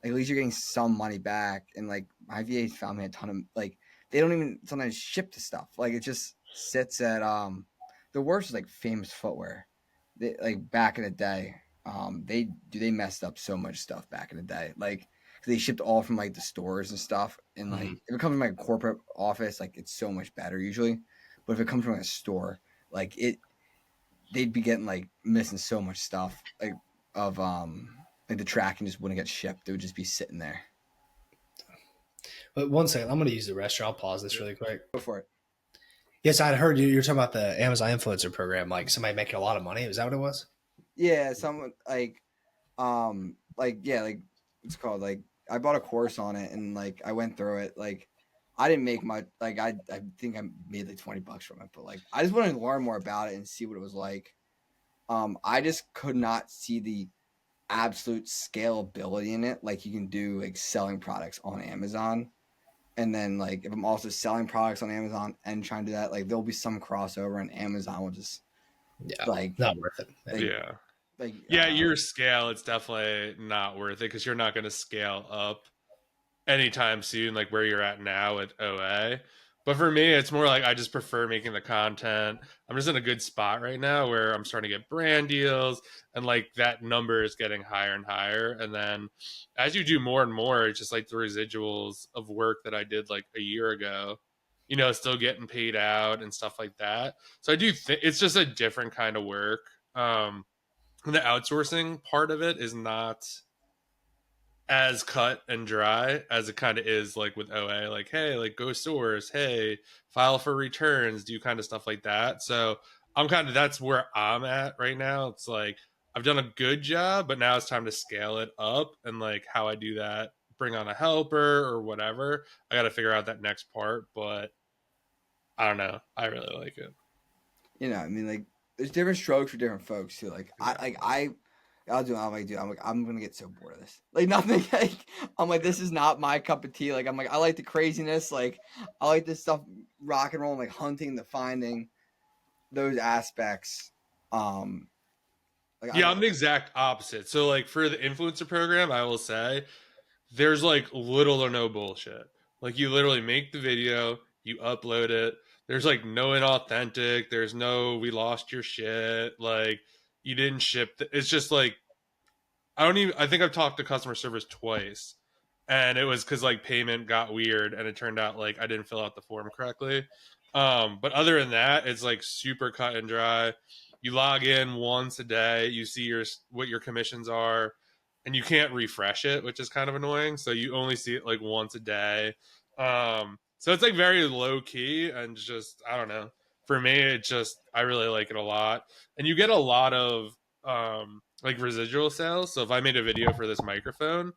you're getting some money back. And like my VA's found me a ton of like, they don't even sometimes ship the stuff. Like it just sits at the worst is like Famous Footwear. They like back in the day, they messed up so much stuff back in the day. Like they shipped all from like the stores and stuff. And like if it comes from like a corporate office, like it's so much better usually. But if it comes from a store, like they'd be getting like missing so much stuff like of like the tracking just wouldn't get shipped. It would just be sitting there. But one second, I'm going to use the restroom. I'll pause this really quick. Go for it. Yes, I heard you're talking about the Amazon influencer program, like somebody making a lot of money. Is that what it was? Yeah, someone like yeah, like it's called like I bought a course on it and like I went through it. Like I didn't make much. Like I think I made like $20 from it, but like I just wanted to learn more about it and see what it was like. I just could not see the absolute scalability in it. Like you can do like selling products on Amazon, and then like if I'm also selling products on Amazon and trying to do that, like there'll be some crossover, and Amazon will just Yeah, like not worth it. Yeah. like Yeah, your scale, it's definitely not worth it because you're not going to scale up anytime soon, like where you're at now with OA. But for me, it's more like I just prefer making the content. I'm just in a good spot right now where I'm starting to get brand deals, and like that number is getting higher and higher. And then as you do more and more, it's just like the residuals of work that I did like a year ago, still getting paid out and stuff like that. So I do think it's just a different kind of work. The outsourcing part of it is not as cut and dry as it kind of is like with OA, like, hey, like go source, hey, file for returns, do kind of stuff like that. So that's where I'm at right now. It's like I've done a good job, but now it's time to scale it up. And like how I do that, bring on a helper or whatever, I got to figure out that next part. But I don't know, I really like it. I mean, like there's different strokes for different folks too. Like I'll do. I'm like I'm gonna get so bored of this. Like nothing. Like I'm like this is not my cup of tea. Like I'm like I like the craziness. Like I like this stuff, rock and roll, like hunting, the finding, those aspects. Like Yeah, I'm the exact opposite. So like for the influencer program, I will say there's like little or no bullshit. Like you literally make the video, you upload it. There's like no inauthentic. There's no we lost your shit. Like you didn't ship. It's just like I think I've talked to customer service twice, and it was because like payment got weird, and it turned out like I didn't fill out the form correctly. But other than that, it's like super cut and dry. You log in once a day, you see what your commissions are, and you can't refresh it, which is kind of annoying. So you only see it like once a day. So it's like very low key and just I don't know. For me, it just I really like it a lot, and you get a lot of like residual sales. So if I made a video for this microphone,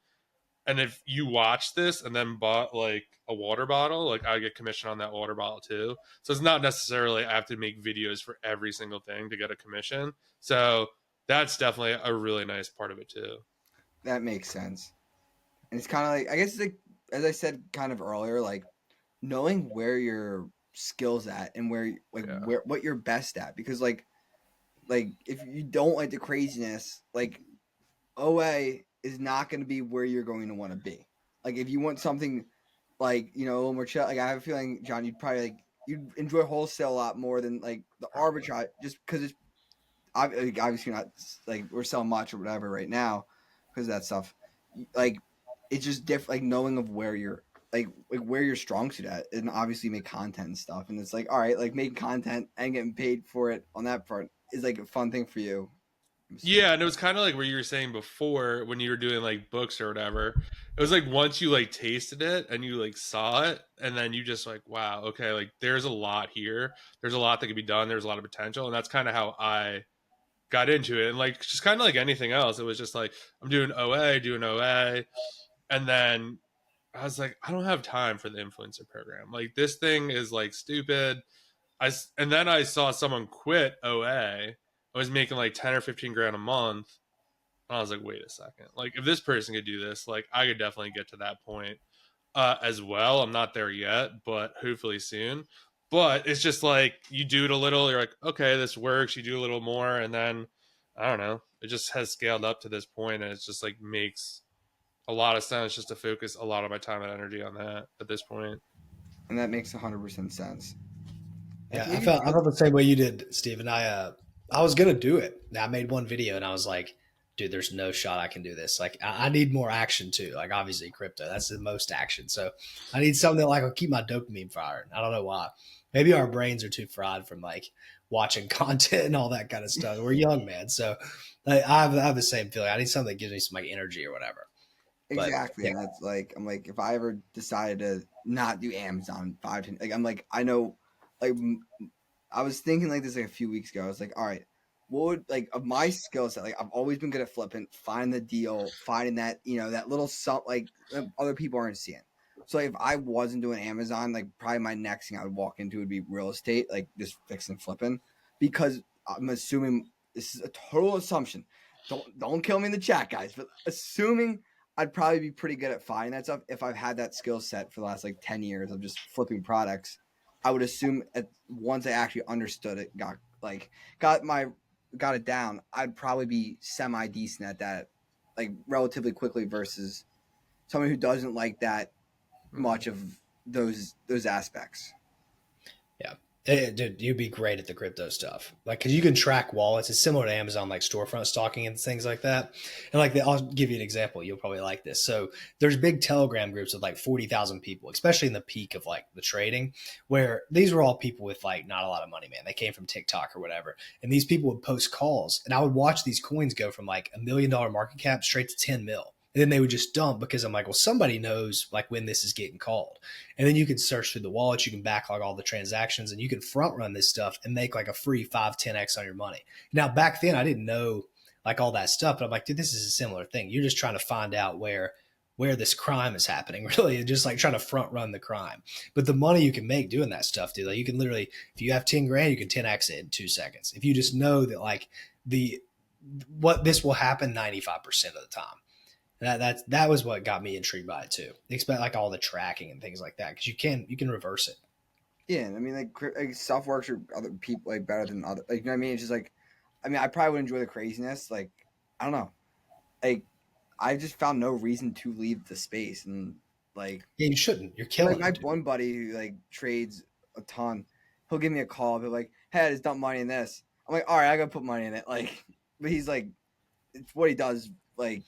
and if you watch this and then bought like a water bottle, like I get commission on that water bottle too. So it's not necessarily I have to make videos for every single thing to get a commission. So that's definitely a really nice part of it too. That makes sense. And it's kind of like, I guess it's like, as I said kind of earlier, like knowing where your skills at and Yeah. where what you're best at, because like if you don't like the craziness, like OA is not going to be where you're going to want to be. Like if you want something like, you know, a little more chill, like I have a feeling, John, you'd probably like you'd enjoy wholesale a lot more than like the Probably. arbitrage, just because it's obviously not like we're selling much or whatever right now because of that stuff. Like it's just different, like knowing of where you're like where you're strong suit at, and obviously make content and stuff. And it's like, all right, like making content and getting paid for it on that front is like a fun thing for you. I'm assuming. Yeah, and it was kind of like what you were saying before when you were doing like books or whatever. It was like once you like tasted it and you like saw it, and then you just like, wow, okay, like there's a lot here. There's a lot that could be done. There's a lot of potential, and that's kind of how I got into it. And like just kind of like anything else, it was just like I'm doing OA, and then I was like, I don't have time for the influencer program. Like this thing is like stupid. And then I saw someone quit OA. I was making like 10 or 15 grand a month. I was like, wait a second. Like if this person could do this, like I could definitely get to that point as well. I'm not there yet, but hopefully soon. But it's just like you do it a little, you're like, okay, this works. You do a little more, and then I don't know. It just has scaled up to this point, and it's just like makes a lot of sense just to focus a lot of my time and energy on that at this point. And that makes 100% sense. Like Yeah, maybe I felt the same way you did, Steven. I was gonna do it. I made one video and I was like, dude, there's no shot I can do this. Like I need more action too. Like obviously crypto, that's the most action. So I need something that like will keep my dopamine firing. I don't know why. Maybe our brains are too fried from like watching content and all that kind of stuff. We're young, man. So I have the same feeling. I need something that gives me some like energy or whatever. But exactly, yeah, and that's like I'm like if I ever decided to not do Amazon 5 10, like I'm like I know, like I was thinking like this like a few weeks ago. I was like, all right, what would like of my skill set? Like I've always been good at flipping, finding the deal, finding that that little something like other people aren't seeing. So like, if I wasn't doing Amazon, like probably my next thing I would walk into would be real estate, like just fixing flipping, because I'm assuming this is a total assumption. Don't kill me in the chat, guys, but assuming I'd probably be pretty good at finding that stuff if I've had that skill set for the last like 10 years of just flipping products. I would assume once I actually understood it, got my got it down, I'd probably be semi decent at that, like relatively quickly versus someone who doesn't like that much of those aspects. yeah. Dude, you'd be great at the crypto stuff. Like, cause you can track wallets. It's similar to Amazon, like storefront stalking and things like that. And like, I'll give you an example. You'll probably like this. So there's big Telegram groups of like 40,000 people, especially in the peak of like the trading, where these were all people with like not a lot of money, man. They came from TikTok or whatever. And these people would post calls and I would watch these coins go from like $1 million market cap straight to 10 mil. And then they would just dump because I'm like, well, somebody knows like when this is getting called. And then you can search through the wallets, you can backlog all the transactions, and you can front run this stuff and make like a free 5, 10x on your money. Now, back then, I didn't know like all that stuff, but I'm like, dude, this is a similar thing. You're just trying to find out where this crime is happening, really, and just like trying to front run the crime. But the money you can make doing that stuff, dude, like you can literally, if you have 10 grand, you can 10x it in 2 seconds. If you just know that like the what this will happen 95% of the time. That was what got me intrigued by it too. Expect like all the tracking and things like that because you can reverse it. Yeah, I mean, like stuff works for other people like better than other. Like, you know what I mean? It's just like, I mean, I probably would enjoy the craziness. Like, I don't know. Like, I just found no reason to leave the space, and like, Yeah, you shouldn't. You're like killing my it, dude. one buddy who like trades a ton, he'll give me a call. He'll be like, "Hey, I just dumped money in this." I'm like, "All right, I gotta put money in it." Like, but he's like, it's what he does like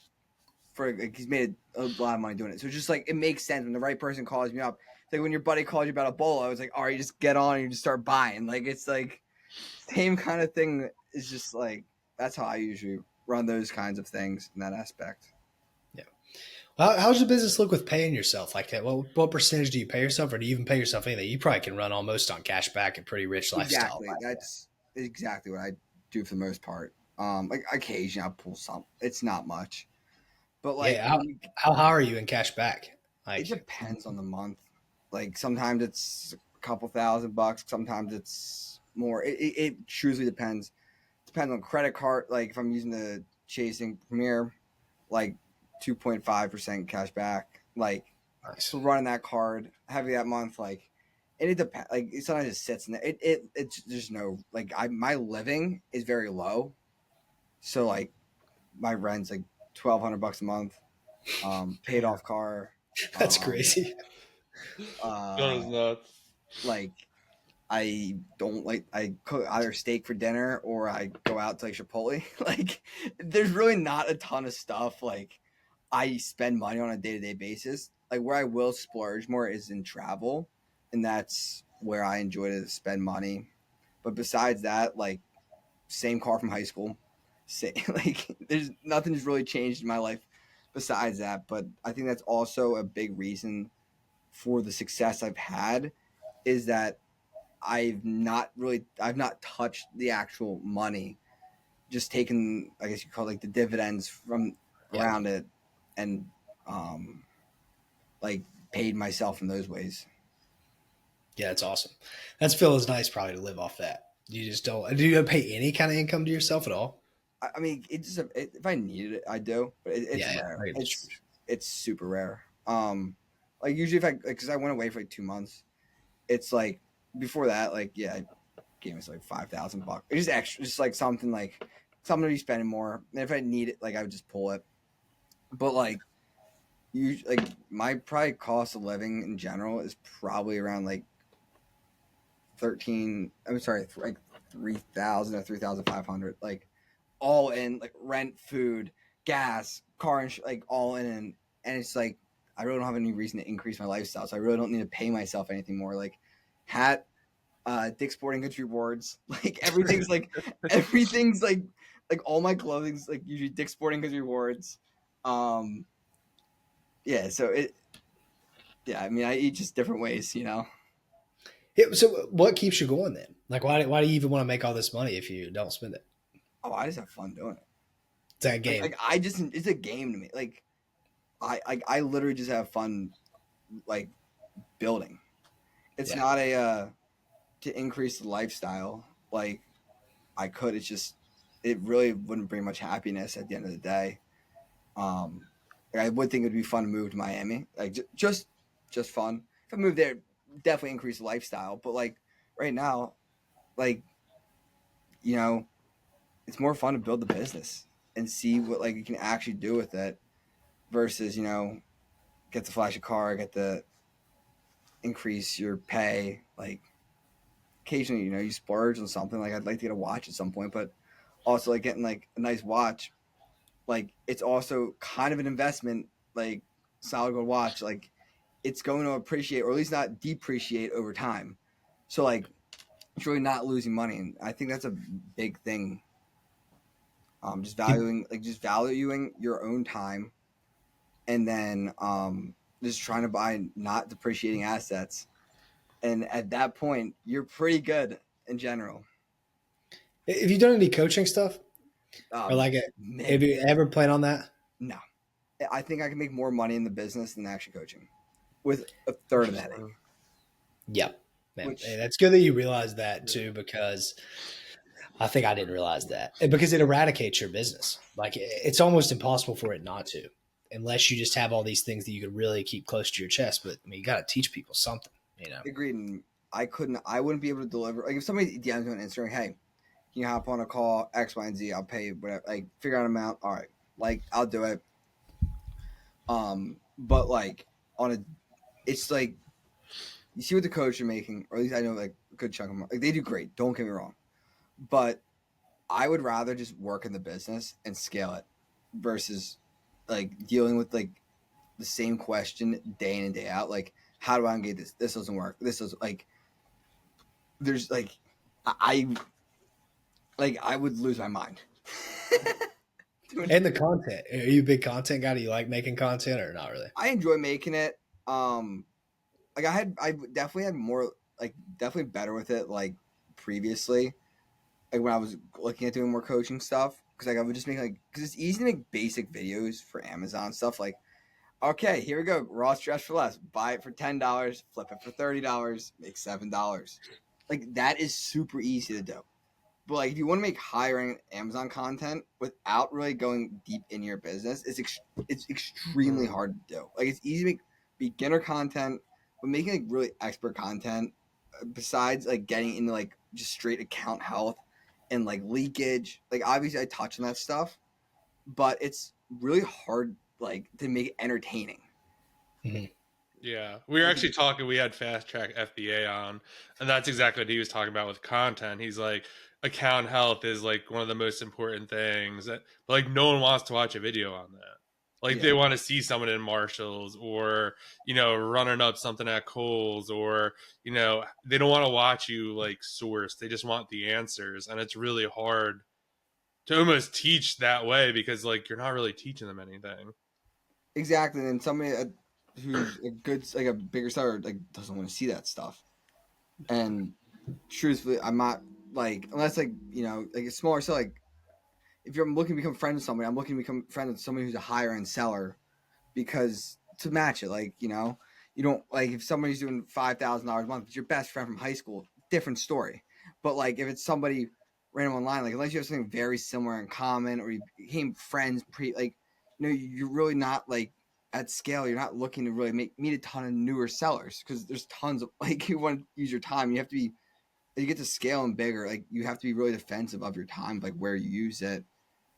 for like he's made a lot of money doing it. So it's just like it makes sense when the right person calls me up. It's like when your buddy calls you about a bowl, I was like, all right, you just get on and you just start buying. Like it's like same kind of thing. Is just like that's how I usually run those kinds of things in that aspect. Yeah. How does your business look with paying yourself? Like, what percentage do you pay yourself, or do you even pay yourself anything? You probably can run almost on cash back and pretty rich lifestyle. Exactly. That's exactly what I do for the most part. Like occasionally I'll pull some. It's not much, but like Yeah. How high are you in cash back? it Like, depends on the month. Like sometimes it's a couple $1,000. Sometimes it's more. It truly depends. Depends on credit card. Like if I'm using the Chasing Premier, like 2.5% cash back. Like nice. for running that card heavy that month, like and it depends. Like sometimes it sits in there. It's there's no like my living is very low, so like my rent's like $1,200 a month. Paid off car. That's Um, crazy. That is uh, nuts. like I don't like I cook either steak for dinner or I go out to like Chipotle. Like there's really not a ton of stuff like I spend money on a day-to-day basis. Like where I will splurge more is in travel, and that's where I enjoy to spend money. But besides that, like same car from high school. Same, like there's nothing's really changed in my life besides that. But I think that's also a big reason for the success I've had is that I've not touched the actual money, just taken I guess you call it like the dividends from Yeah. around it and um like paid myself in those ways. Yeah, that's awesome. That's feels nice probably to live off that. You just don't. Do you pay any kind of income to yourself at all? I mean, if I needed it, I do, but it's Yeah, yeah. rare. I get It's you. it's super rare. Like usually if I because I went away for like 2 months, it's like before that, like yeah, I gave myself like $5,000. It's just extra, just like something to be spending more. And if I need it, like I would just pull it. But like you like my probably cost of living in general is probably around like 13. I'm sorry, like 3,000 or 3,500. Like all in like rent, food, gas, car, like all in, and it's like I really don't have any reason to increase my lifestyle, so I really don't need to pay myself anything more. Like hat, Dick Sporting Goods rewards, like everything's like all my clothing's like usually Dick Sporting Goods rewards. Um, yeah, so it yeah, I mean I eat just different ways, you know. So, what keeps you going then? Like, why do you even want to make all this money if you don't spend it? Oh, I just have fun doing it. It's that game. Like I just it's a game to me. Like I literally just have fun like building. It's Yeah. not a to increase the lifestyle like I could. It's just it really wouldn't bring much happiness at the end of the day. Like I would think it would be fun to move to Miami, like just fun. If I moved there, definitely increase the lifestyle. But like right now, like you know, it's more fun to build the business and see what like you can actually do with it versus get the flashy car, get the increase your pay. Like occasionally, you splurge on something. Like I'd like to get a watch at some point, but also like getting like a nice watch. Like it's also kind of an investment. Like solid gold watch, like it's going to appreciate or at least not depreciate over time. So like it's really not losing money, and I think that's a big thing. Just valuing your own time, and then just trying to buy not depreciating assets. And at that point, you're pretty good in general. Have you done any coaching stuff or Um, like have maybe you ever planned on that? no, I think I can make more money in the business than actually coaching with a third of the headache. Interesting. Yeah, man. Hey, Which that's good that you realized that too, because I think I didn't realize that. Because it eradicates your business. Like it's almost impossible for it not to, unless you just have all these things that you could really keep close to your chest. But I mean, you got to teach people something, you know. agreed, and I wouldn't be able to deliver. Like if somebody DMs me on Instagram, hey, can you hop on a call X, Y, and Z? I'll pay you whatever. Like figure out an amount. All right, like I'll do it. But like on a, it's like you see what the coach are making, or at least I know like a good chunk of them. Like they do great. Don't get me wrong, but I would rather just work in the business and scale it versus like dealing with like the same question day in and day out. Like, how do I get this? This doesn't work. This doesn't like. There's like, I like I would lose my mind. And the content. Are you a big content guy? Do you like making content or not really? I enjoy making it. Like I definitely had more, like definitely better with it like previously, like when I was looking at doing more coaching stuff, because like I would just make like, because it's easy to make basic videos for Amazon stuff. Like, okay, here we go, raw stress for less, buy it for $10, flip it for $30, make $7. Like that is super easy to do. But like if you want to make higher end Amazon content without really going deep in your business, it's extremely hard to do. Like it's easy to make beginner content, but making like really expert content, besides like getting into like just straight account health and like leakage, like obviously I touch on that stuff, but it's really hard like to make it entertaining. Mm-hmm. Yeah, we were actually talking. We had Fast Track FBA on, and that's exactly what he was talking about with content. He's like, account health is like one of the most important things. That, like, no one wants to watch a video on that. Like, they Yeah, want to see someone in Marshalls or running up something at Kohl's, or they don't want to watch you like source. They just want the answers, and it's really hard to almost teach that way because like you're not really teaching them anything. exactly. And somebody who's a good, like a bigger seller, like doesn't want to see that stuff. And truthfully, I'm not like, unless like like a smaller seller, like if you're looking to become friends with somebody, I'm looking to become friends with somebody who's a higher end seller, because to match it, like you don't, like if somebody's doing $5,000 a month, it's your best friend from high school, different story. But like if it's somebody random online, like unless you have something very similar in common or you became friends like you're really not like at scale. You're not looking to really meet a ton of newer sellers, because there's tons of like, you want to use your time. You have to be, you get to scale and bigger, like you have to be really defensive of your time, like where you use it,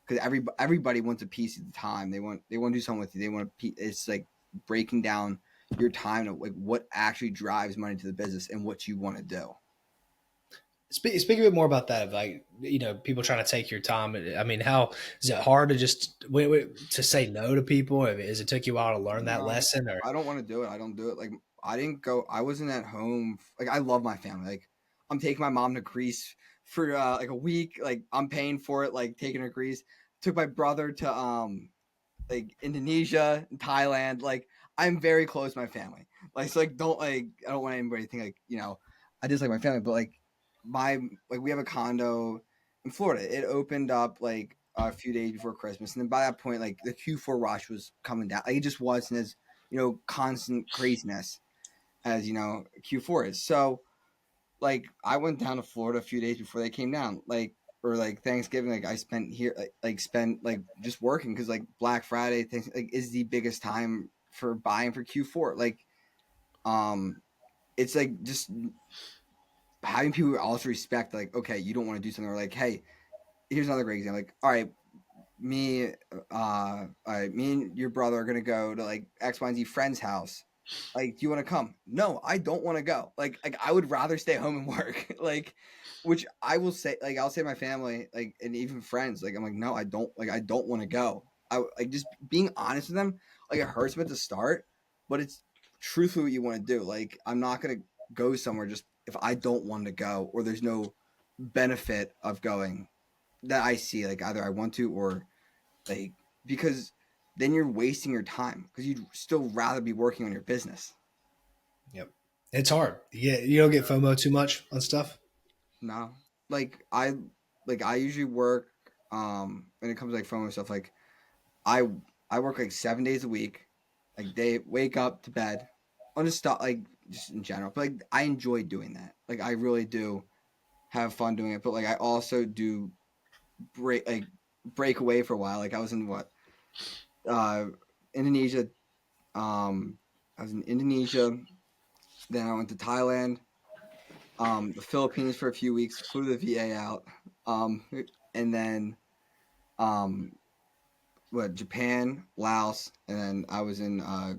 because everybody wants a piece of the time. They want to do something with you. They want to. It's like breaking down your time to like what actually drives money to the business and what you want to do. Speak a bit more about that. Of like, people trying to take your time. I mean, how is it hard to just to say no to people? Is it took you a while to learn that No, lesson, or I don't want to do it. I don't do it. Like I didn't go. I wasn't at home. Like I love my family. Like I'm taking my mom to Greece for like a week. Like I'm paying for it. Like taking her to Greece. Took my brother to like Indonesia and Thailand. Like I'm very close to my family. Like so, like don't like I don't want anybody to think like I just like my family, but like we have a condo in Florida. It opened up like a few days before Christmas, and then by that point, like the Q4 rush was coming down. Like it just wasn't as constant craziness as Q4 is. So like I went down to Florida a few days before they came down. Like or like Thanksgiving, like I spent here, like spent like just working, because like Black Friday things like is the biggest time for buying for Q4. Like, it's like just having people also respect, like, okay, you don't want to do something, or like, hey, here's another great example. Like, me, me and your brother are gonna go to like X, Y, and Z friend's house. Like, do you want to come? No, I don't want to go. Like I would rather stay home and work. Like, which I will say, like I'll say to my family, like, and even friends, like I'm like, no, I don't, like I don't want to go. I like just being honest with them. Like it hurts them at the start, but it's truthfully what you want to do. Like I'm not gonna go somewhere just if I don't want to go, or there's no benefit of going that I see. Like either I want to, or like, because then you're wasting your time, because you'd still rather be working on your business. yep, it's hard. You don't get FOMO too much on stuff. No, like I usually work when it comes to like phone and stuff. Like I I work like 7 days a week. Like they wake up to bed. I'll just stop, like just in general. But like I enjoy doing that. Like I really do have fun doing it. But like I also do break away for a while. Like I was in uh Indonesia. I was in Indonesia. Then I went to Thailand, the Philippines for a few weeks. Flew the VA out, um, and then um, Japan, Laos, and then I was in oh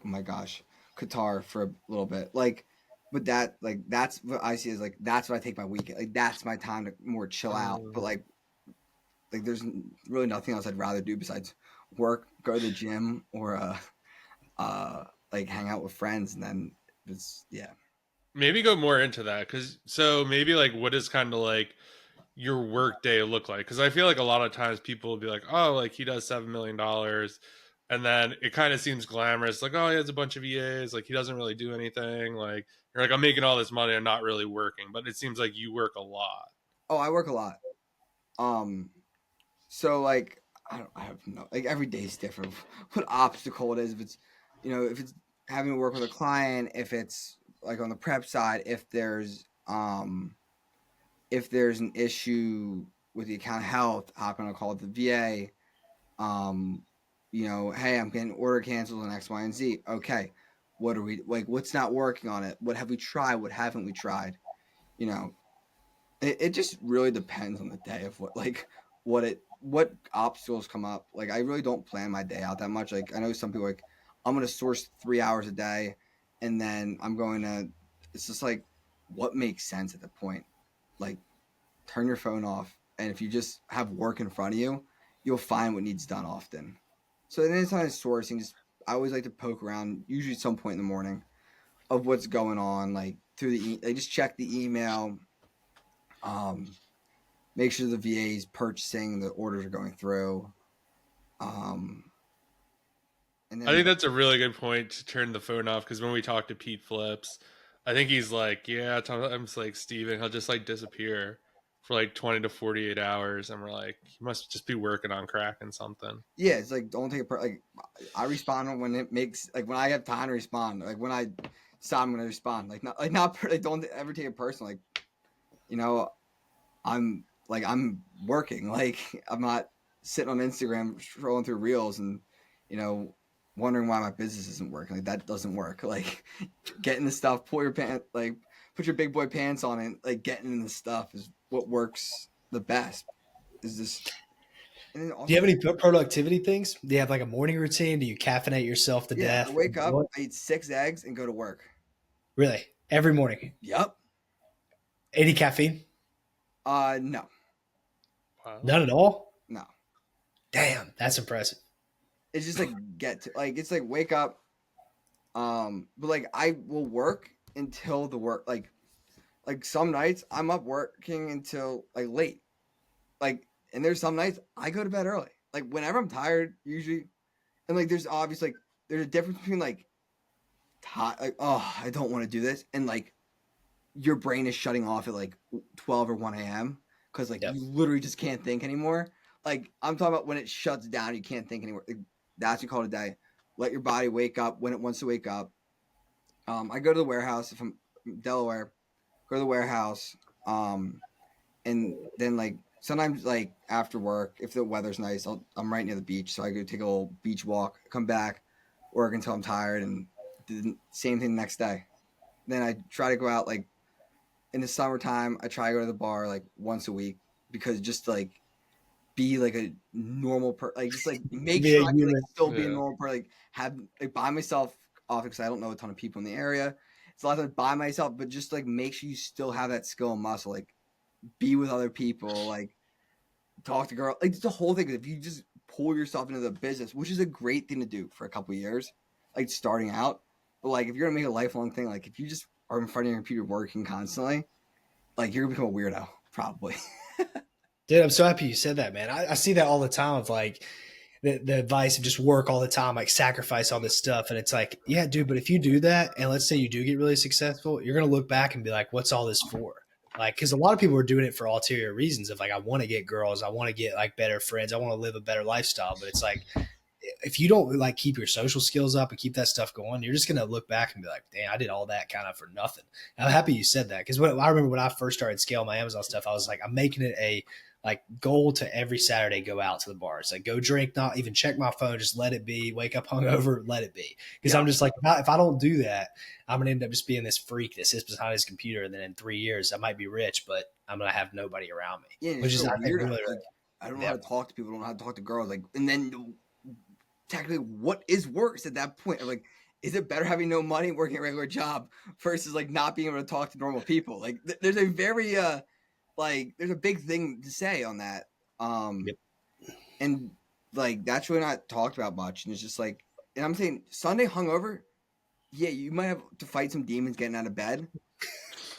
my gosh, Qatar for a little bit. Like, but that's what I see as like that's what I take my weekend. Like that's my time to more chill out. But like like there's really nothing else I'd rather do besides work, go to the gym, or like hang out with friends, and then it's Maybe go more into that, because so maybe like what is kind of like your work day look like? Because I feel like a lot of times people will be like, oh, like he does $7 million, and then it kind of seems glamorous, like, oh, he has a bunch of EAs, like he doesn't really do anything. Like you're like, I'm making all this money, I'm not really working, but it seems like you work a lot. Oh, I work a lot. So like I have no, like every day is different. What obstacle it is, if it's if it's having to work with a client, if it's like on the prep side, if there's an issue with the account health, I'm gonna call it the VA. Hey, I'm getting order canceled on X, Y, and Z. Okay, what are we like? What's not working on it? What have we tried? What haven't we tried? You know, it just really depends on the day of what obstacles come up. Like I really don't plan my day out that much. Like I know some people like I'm gonna source 3 hours a day, and then I'm going to. It's just like what makes sense at the point. Like turn your phone off, and if you just have work in front of you, you'll find what needs done often. So anytime sourcing, just I always like to poke around, usually at some point in the morning, of what's going on. Like through they just check the email. Make sure the VA is purchasing, the orders are going through. And I think then that's a really good point to turn the phone off, because when we talk to Pete Flips, I think he's like, yeah, sometimes like Steven, he'll just like disappear for like 20 to 48 hours. And we're like, he must just be working on cracking something. yeah, it's like don't take it like I respond when it makes like when I have time to respond. Like when I stop, I'm gonna respond. Like not like don't ever take it personal. Like you know, I'm working. Like I'm not sitting on Instagram scrolling through reels and you know wondering why my business isn't working. Like that doesn't work. Like getting the stuff, pull your pants, like put your big boy pants on, and like getting in the stuff is what works the best. Is this? And then Do you also, have any productivity things? Do you have like a morning routine? Do you caffeinate yourself to yeah, I death? wake up, What? I eat 6 eggs, and go to work. Really? Every morning? Yep. Any caffeine? No, Wow. None at all? no. Damn, that's impressive. It's just like it's like wake up. But like I will work until the work like some nights I'm up working until like late. Like and there's some nights I go to bed early. Like whenever I'm tired, usually, and like there's obviously like there's a difference between like like oh I don't want to do this and like your brain is shutting off at like 12 or 1 a.m. because like Yep. you literally just can't think anymore. Like I'm talking about when it shuts down, you can't think anymore. Like, that's what you call it a day. Let your body wake up when it wants to wake up. I go to the warehouse if I'm in Delaware. Go to the warehouse, and then like sometimes like after work, if the weather's nice, I'm right near the beach, so I go take a little beach walk, come back, work until I'm tired, and do the same thing the next day. Then I try to go out like in the summertime. I try to go to the bar like once a week because just to, like be like a normal like just like make Be a sure I can like human. still be a Yeah. normal person, like have like by myself off because I don't know a ton of people in the area. It's a lot of times by myself, but just like make sure you still have that skill and muscle, like be with other people, like talk to girls, like it's the whole thing. If you just pull yourself into the business, which is a great thing to do for a couple of years, like starting out, but like if you're gonna make a lifelong thing, like if you just are in front of your computer working constantly, like you're gonna become a weirdo probably. Dude, I'm so happy you said that, man. I see that all the time of like the advice of just work all the time, like sacrifice all this stuff. And it's like, yeah, dude, but if you do that and let's say you do get really successful, you're going to look back and be like, what's all this for? Like, because a lot of people are doing it for ulterior reasons of like, I want to get girls, I want to get like better friends, I want to live a better lifestyle. But it's like, if you don't like keep your social skills up and keep that stuff going, you're just going to look back and be like, damn, I did all that kind of for nothing. And I'm happy you said that because I remember when I first started scaling my Amazon stuff, I was like, I'm making it a like goal to every Saturday go out to the bars, like go drink, not even check my phone, just let it be, wake up hungover, let it be. Because I'm just like, if I don't do that, I'm gonna end up just being this freak that sits behind his computer, and then in 3 years I might be rich, but I'm gonna have nobody around me. Yeah, it's Which is so I think weird. really, Like I don't know yeah. how to talk to people. I don't know how to talk to girls. Like, and then technically, what is worse at that point? Like, is it better having no money, working a regular job, versus like not being able to talk to normal people? Like, there's a very like, there's a big thing to say on that. Um, Yep. and like that's really not talked about much. And it's just like, and I'm saying Sunday hungover, yeah, you might have to fight some demons getting out of bed,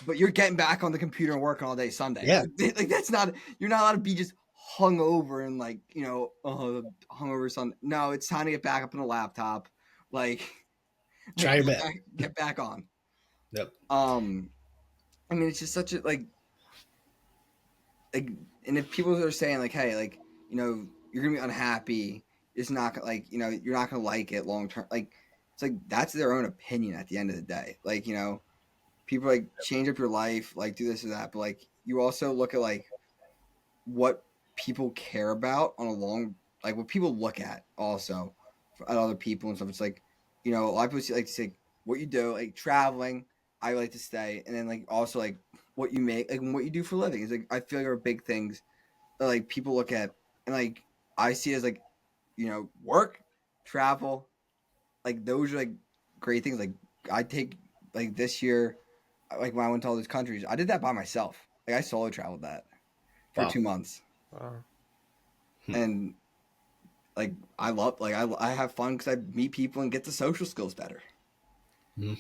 but you're getting back on the computer and working all day Sunday. Yeah. Like that's not, you're not allowed to be just hungover and like, hungover Sunday. No, it's time to get back up on the laptop. Like, Try your best. get back on. Yep. I mean, it's just such a like, and if people are saying like, hey, like, you're gonna be unhappy, it's not gonna like, you're not gonna like it long term. Like, it's like that's their own opinion at the end of the day. Like, people like change up your life, like do this or that, but like you also look at like what people care about on a long, like what people look at also at other people and stuff. It's like, a lot of people like to say what you do, like traveling. I like to stay, and then like also like what you make, like what you do for a living. It's like I feel like are big things that like people look at, and like I see it as like, work, travel, like those are like great things. Like I take like this year, like when I went to all those countries, I did that by myself. Like I solo traveled that for Wow. 2 months, Wow. and like I love, like I have fun because I meet people and get the social skills better. Mm-hmm.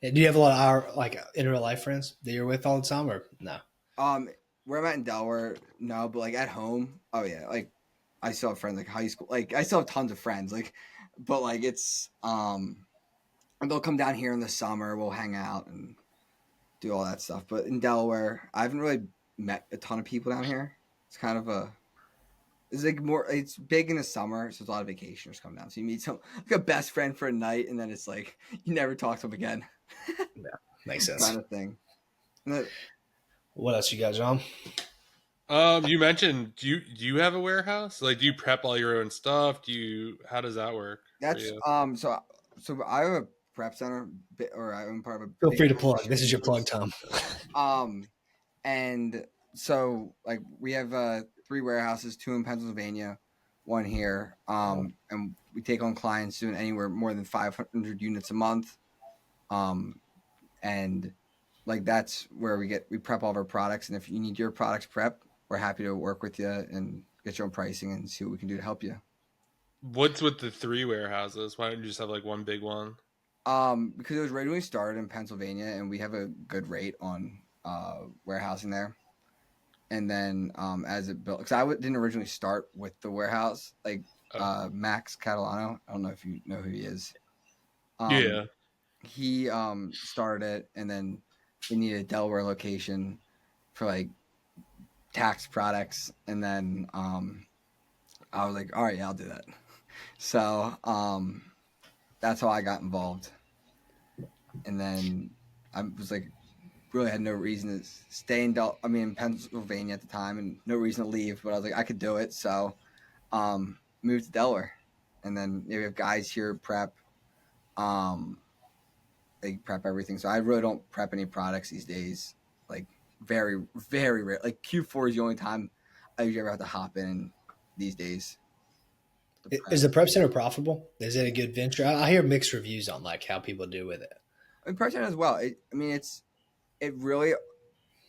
And do you have a lot of our like in real life friends that you're with all the time, or no? Where I'm at in Delaware, no, but like at home, oh yeah, like I still have friends like high school, like I still have tons of friends, like, but like it's and they'll come down here in the summer, we'll hang out and do all that stuff. But in Delaware, I haven't really met a ton of people down here. It's kind of it's like more, it's big in the summer, so there's a lot of vacationers come down. So you meet like a best friend for a night, and then it's like you never talk to them again. Yeah, makes sense. Kind of thing. And What else you got, John? You mentioned do you have a warehouse? Like, do you prep all your own stuff? How does that work? that's so I have a prep center, or I'm part of a Feel big free to plug. This is your plug, Tom. And so like we have 3 warehouses, 2 in Pennsylvania, 1 here. And we take on clients doing anywhere more than 500 units a month. And like that's where we prep all of our products. And if you need your products prepped, we're happy to work with you and get your own pricing and see what we can do to help you. What's with the 3 warehouses? Why don't you just have like one big one? Because it was originally started in Pennsylvania, and we have a good rate on warehousing there. And then as it built, because didn't originally start with the warehouse, like Max Catalano. I don't know if you know who he is. Yeah. He started it, and then we needed a Delaware location for like tax products, and then I was like, all right, yeah, I'll do that. So that's how I got involved. And then I was like, really had no reason to stay in Pennsylvania at the time, and no reason to leave. But I was like, I could do it, so moved to Delaware, and then we have guys here prep. They prep everything, so I really don't prep any products these days. Like very, very rare. Like Q4 is the only time I usually ever have to hop in these days. Is the prep center profitable? Is it a good venture? I hear mixed reviews on like how people do with it. I mean, prep center as well. It really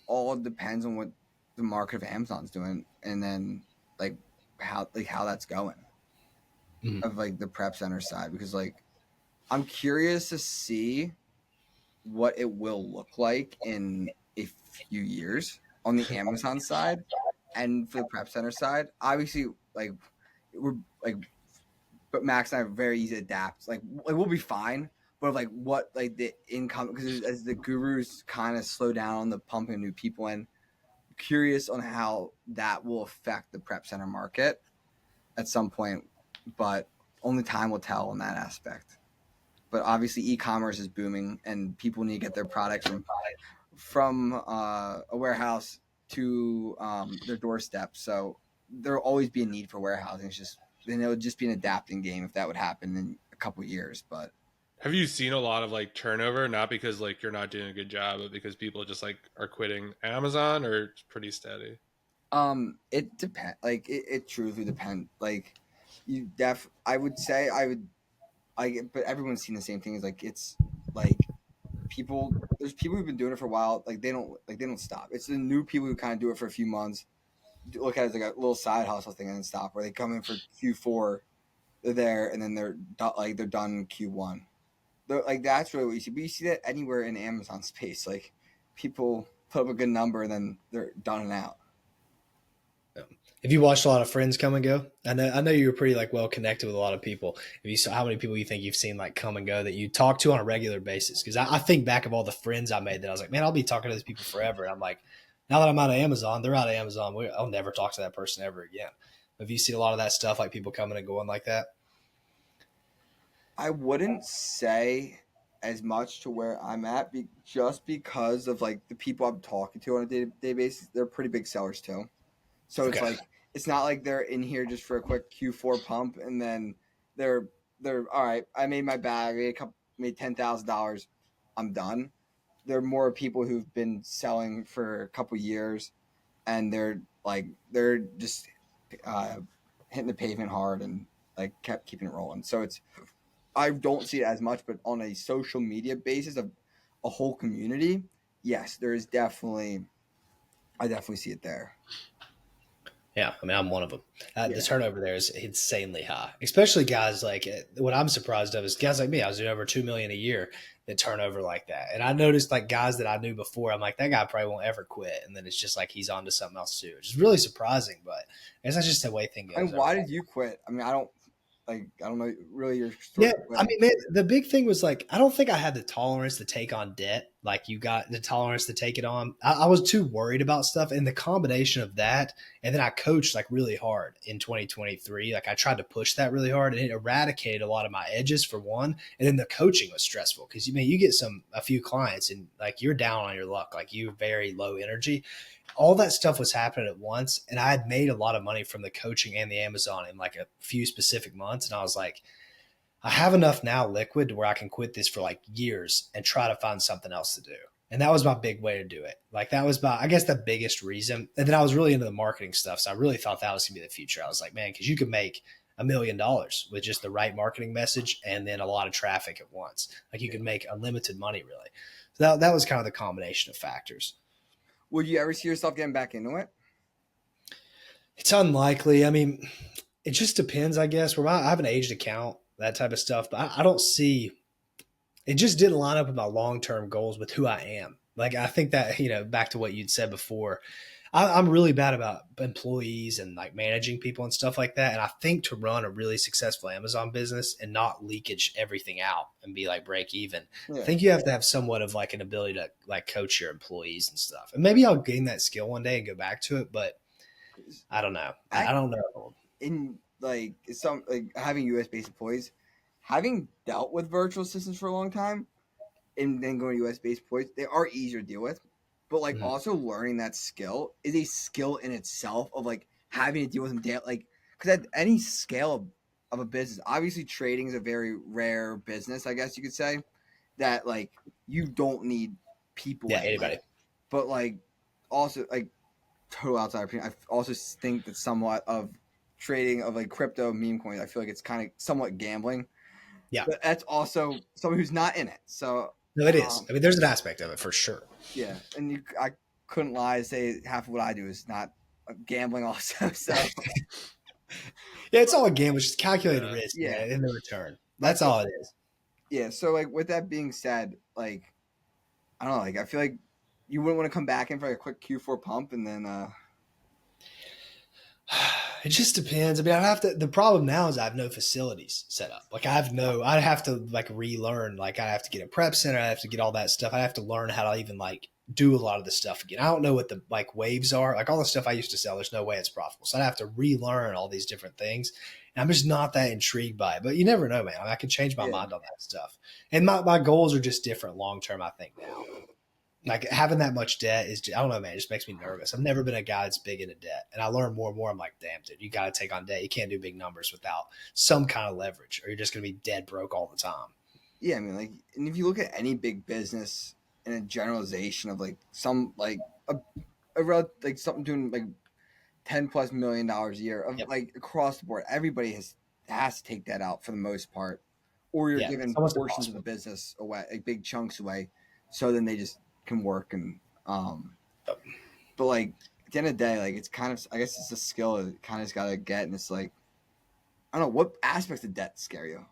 all depends on what the market of Amazon's doing, and then like how that's going of like the prep center side, because like I'm curious to see what it will look like in a few years on the Amazon side, and for the prep center side. Obviously, like we're like, but Max and I are very easy to adapt. Like we'll be fine. But like what, like the income, because as the gurus kind of slow down on the pumping new people in, curious on how that will affect the prep center market at some point, but only time will tell on that aspect. But obviously e-commerce is booming, and people need to get their products from a warehouse to their doorstep. So there'll always be a need for warehousing. It's just, then it would just be an adapting game if that would happen in a couple of years. But Have you seen a lot of like turnover? Not because like you're not doing a good job, but because people just like are quitting Amazon, or it's pretty steady? it depends. Like it truly depends. Like I would say but everyone's seen the same thing. Is like it's like there's people who've been doing it for a while. Like they don't stop. It's the new people who kind of do it for a few months, look at it as like a little side hustle thing and then stop. Where they come in for Q4, they're there, and then they're done in Q1. Like that's really what you see. But you see that anywhere in Amazon space. Like people put up a good number and then they're done and out. Have you watched a lot of Friends come and go? I know you were pretty like well connected with a lot of people. Have you saw how many people you think you've seen like come and go that you talk to on a regular basis? Because I think back of all the friends I made that I was like, man, I'll be talking to these people forever. And I'm like, now that I'm out of Amazon, they're out of Amazon. I'll never talk to that person ever again. Have you seen a lot of that stuff, like people coming and going like that? I wouldn't say as much to where I'm at just because of like the people I'm talking to on a day-to-day basis. They're pretty big sellers too. So it's Okay. like it's not like they're in here just for a quick Q4 pump and then they're all right. I made my bag. Made $10,000. I'm done. They're more people who've been selling for a couple years, and they're just uh, hitting the pavement hard and like kept keeping it rolling. So I don't see it as much, but on a social media basis of a whole community, yes, there is definitely. I definitely see it there. Yeah, I mean, I'm one of them. The Yeah. turnover there is insanely high, especially guys like what I'm surprised of is guys like me. I was doing over 2 million a year that turn over like that, and I noticed like guys that I knew before. I'm like, that guy probably won't ever quit, and then it's just like he's on to something else too, which is really surprising. But I guess that's just the way thing goes. And why did you quit? I mean, I don't know really your story. Yeah, I mean, man, the big thing was like I don't think I had the tolerance to take on debt. Like you got the tolerance to take it on. I was too worried about stuff, and the combination of that, and then I coached like really hard in 2023. Like I tried to push that really hard, and it eradicated a lot of my edges for one. And then the coaching was stressful because you get a few clients, and like you're down on your luck, like you're very low energy. All that stuff was happening at once, and I had made a lot of money from the coaching and the Amazon in like a few specific months, and I was like, I have enough now liquid to where I can quit this for like years and try to find something else to do. And that was my big way to do it. Like that was I guess the biggest reason. And then I was really into the marketing stuff. So I really thought that was gonna be the future. I was like, man, because you could make $1 million with just the right marketing message and then a lot of traffic at once. Like you could make unlimited money really. So that was kind of the combination of factors. Would you ever see yourself getting back into it? It's unlikely. I mean, it just depends, I guess. Where I have an aged account, that type of stuff, but I don't see it. Just didn't line up with my long term goals with who I am. Like I think that back to what you'd said before, I'm really bad about employees and like managing people and stuff like that. And I think to run a really successful Amazon business and not leakage everything out and be like break even, Yeah. I think you have to have somewhat of like an ability to like coach your employees and stuff. And maybe I'll gain that skill one day and go back to it, but I don't know. I don't know. In like some like having US based employees, having dealt with virtual assistants for a long time, and then going to US based employees, they are easier to deal with. But like Mhm. also learning that skill is a skill in itself of like having to deal with them daily. Like because at any scale of a business, obviously trading is a very rare business, I guess you could say. That like you don't need people Yeah, anyway. anybody. But like also like total outside opinion, I also think that somewhat of trading of like crypto meme coins, I feel like it's kind of somewhat gambling. Yeah. But that's also someone who's not in it. So No, it is. I mean, there's an aspect of it for sure. yeah, and I couldn't lie to say half of what I do is not gambling also. So Yeah, it's all a game, which is calculated risk, yeah, man, in the return. I That's feel all it is. yeah. So like with that being said, like I don't know, like I feel like you wouldn't want to come back in for like a quick Q4 pump and then It just depends. I mean, I have to. The problem now is I have no facilities set up. Like I'd have to like relearn. Like I have to get a prep center. I have to get all that stuff. I have to learn how to even like do a lot of the stuff again. I don't know what the like waves are. Like all the stuff I used to sell, there's no way it's profitable. So I'd have to relearn all these different things. And I'm just not that intrigued by it. But you never know, man. I can change my yeah. mind on that stuff. And my goals are just different long term, I think, now. Like having that much debt is, I don't know, man, it just makes me nervous. I've never been a guy that's big into debt. And I learn more and more. I'm like, damn, dude, you got to take on debt. You can't do big numbers without some kind of leverage or you're just going to be dead broke all the time. Yeah, I mean, like, and if you look at any big business in a generalization of like some like like something doing like $10+ million a year of Yep. like across the board, everybody has to take that out for the most part, or you're Yeah. It's giving almost portions of the impossible. business away, like big chunks away, so then they just can work and but like at the end of the day, like it's kind of, I guess it's a skill that kind of just got to get. And it's like, I don't know, what aspects of debt scare you?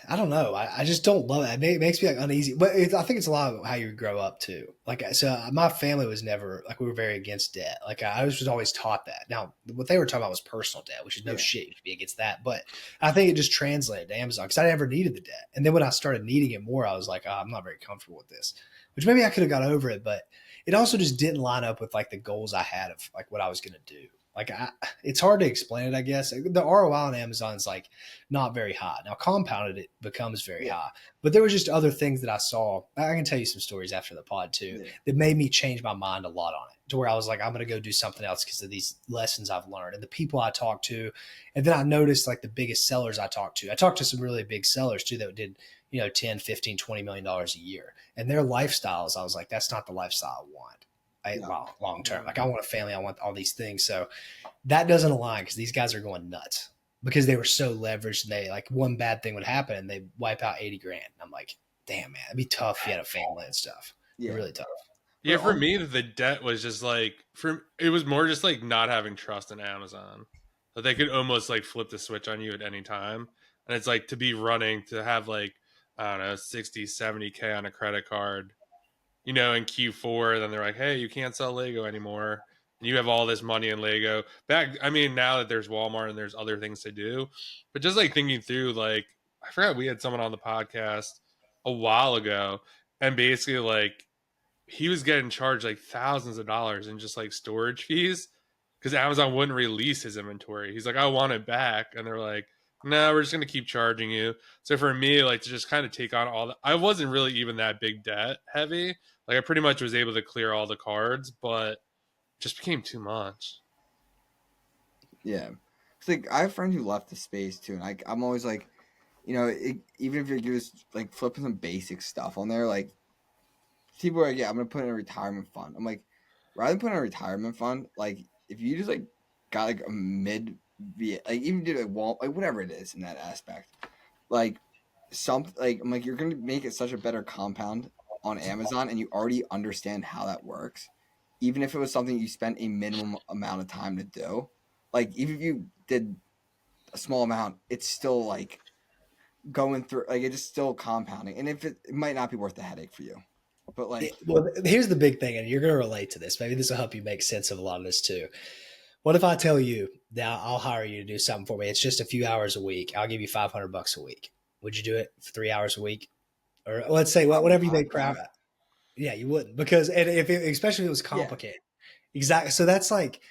I don't know. I just don't love it. It makes me like uneasy. But I think it's a lot of how you grow up too. Like, so my family was never like, we were very against debt. Like I was always taught that. Now, what they were talking about was personal debt, which is no shit. You should be against that. But I think it just translated to Amazon because I never needed the debt. And then when I started needing it more, I was like, oh, I'm not very comfortable with this, which maybe I could have got over it. But it also just didn't line up with like the goals I had of like what I was going to do. Like it's hard to explain it, I guess. The ROI on Amazon is like not very high. Now compounded, it becomes very high. But there were just other things that I saw. I can tell you some stories after the pod too that made me change my mind a lot on it. To where I was like, I'm going to go do something else because of these lessons I've learned and the people I talked to. And then I noticed like the biggest sellers I talked to. I talked to some really big sellers too that did, 10, 15, $20 million a year. And their lifestyles, I was like, that's not the lifestyle I want. Long term. Like I want a family, I want all these things. So that doesn't align because these guys are going nuts because they were so leveraged and they like one bad thing would happen and they wipe out 80 grand. And I'm like, damn man, it'd be tough if you had a family and stuff. Yeah, really tough. Yeah, for me, the debt was just like it was more just like not having trust in Amazon. That they could almost like flip the switch on you at any time. And it's like to be running to have like, I don't know, 60, 70K on a credit card, in Q4, then they're like, hey, you can't sell Lego anymore. And you have all this money in Lego. Now that there's Walmart and there's other things to do, but just like thinking through, like, I forgot we had someone on the podcast a while ago, and basically like he was getting charged like thousands of dollars in just like storage fees because Amazon wouldn't release his inventory. He's like, I want it back. And they're like, no, we're just going to keep charging you. So for me, like to just kind of take on all that, I wasn't really even that big debt heavy. Like I pretty much was able to clear all the cards, but it just became too much. Yeah. It's like I have friends who left the space too. And I'm always like, even if you're just like flipping some basic stuff on there, like people are like, yeah, I'm going to put in a retirement fund. I'm like, rather than put in a retirement fund, like if you just like got like a like even do like whatever it is in that aspect, like I'm like, you're going to make it such a better compound on Amazon and you already understand how that works. Even if it was something you spent a minimum amount of time to do, like even if you did a small amount, it's still like going through, like it's still compounding. And if it might not be worth the headache for you, but like, well, here's the big thing, and you're going to relate to this. Maybe this will help you make sense of a lot of this too. What if I tell you that I'll hire you to do something for me? It's just a few hours a week. I'll give you $500 a week. Would you do it for 3 hours a week? Or let's say whatever you make per hour. Yeah, you wouldn't, because especially if it was complicated. Yeah. Exactly. So that's like,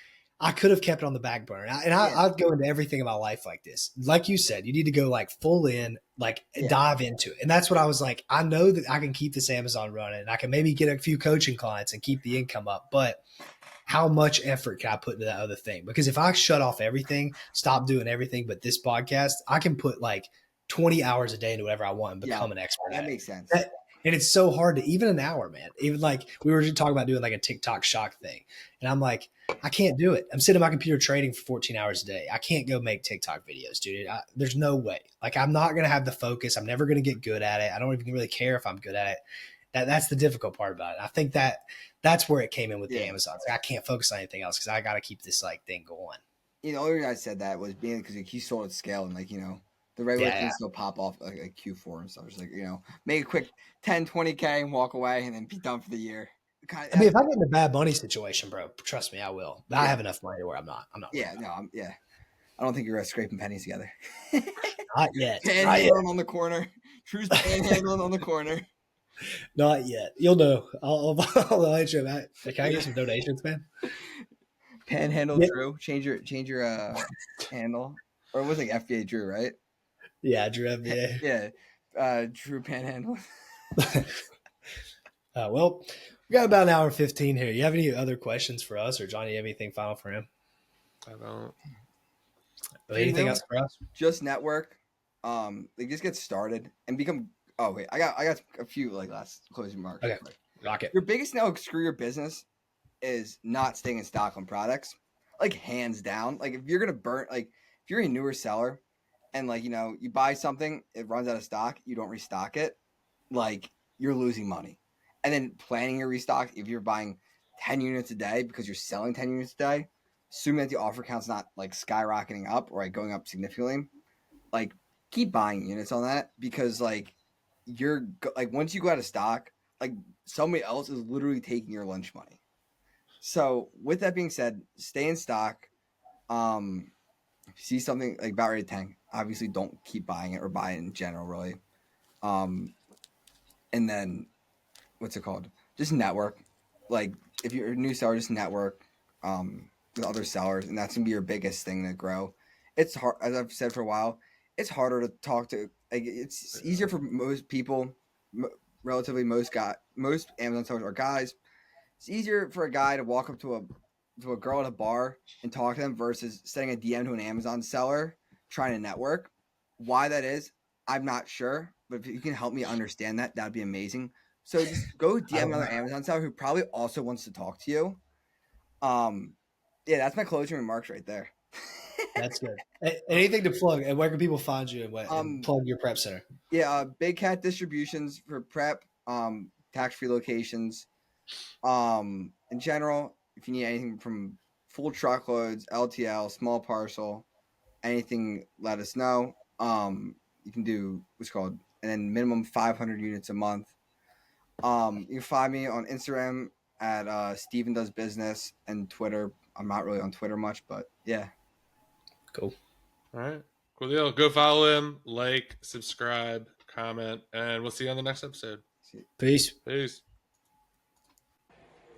I could have kept it on the back burner. I'd go into everything in my life like this. Like you said, you need to go like full in, like dive into it. And that's what I was like, I know that I can keep this Amazon running and I can maybe get a few coaching clients and keep the income up, but how much effort can I put into that other thing? Because if I shut off everything, stop doing everything but this podcast, I can put like 20 hours a day into whatever I want and become an expert. That makes sense. And it's so hard to even an hour, man. Even like we were just talking about doing like a TikTok shock thing. And I'm like, I can't do it. I'm sitting at my computer trading for 14 hours a day. I can't go make TikTok videos, dude. There's no way. Like I'm not going to have the focus. I'm never going to get good at it. I don't even really care if I'm good at it. That's the difficult part about it. I think that's where it came in with the Amazon. Like, I can't focus on anything else because I got to keep this like thing going. The only reason I said that was being because he sold at scale and like, the regular things still pop off like Q4 and stuff. It's like, make a quick 10, 20K and walk away and then be done for the year. I mean, if I get in a bad money situation, bro, trust me, I will. But I have enough money where I'm not. Yeah, no, I don't think you're scraping pennies together. Not yet. Panhandling on the corner. Drew's panhandling on the corner. Not yet. You'll know. I'll let you know. Can I get some donations, man? Panhandle Drew. Change your handle. Or it was like FBA Drew, right? Yeah, Drew FBA. Yeah. Drew Panhandle. Well, we got about an hour and 15 here. You have any other questions for us, or Johnny, you have anything final for him? I don't. Anything else for us? Just network. Like just get started and become. Oh wait, I got a few like last closing remarks. Okay, rock it. Your biggest network screw your business is not staying in stock on products. Like hands down. Like if you're gonna burn, like if you're a newer seller, and like you buy something, it runs out of stock, you don't restock it, like you're losing money. And then planning your restock, if you're buying 10 units a day because you're selling 10 units a day, assuming that the offer count's not like skyrocketing up or like going up significantly, like keep buying units on that because like once you go out of stock, like somebody else is literally taking your lunch money. So with that being said, stay in stock. See something like about ready to tank, obviously don't keep buying it or buy it in general, really. And then what's it called? Just network. Like if you're a new seller, just network with other sellers, and that's gonna be your biggest thing to grow. It's hard, as I've said for a while. It's harder to talk to. Like it's easier for most people. Relatively, most Amazon sellers are guys. It's easier for a guy to walk up to a girl at a bar and talk to them versus sending a DM to an Amazon seller trying to network. Why that is, I'm not sure, but if you can help me understand that, that'd be amazing. So just go DM another Amazon seller who probably also wants to talk to you. Yeah, that's my closing remarks right there. That's good. Anything to plug? And where can people find you and plug your prep center? Yeah, Big Cat Distributions for prep, tax-free locations. In general, if you need anything from full truckloads, LTL, small parcel, anything, let us know. You can do what's called, and then minimum 500 units a month. You can find me on Instagram at Steven Does Business and Twitter. I'm not really on Twitter much, but yeah. Cool. All right. Cool deal. Go follow him, like, subscribe, comment, and we'll see you on the next episode. Peace. Peace.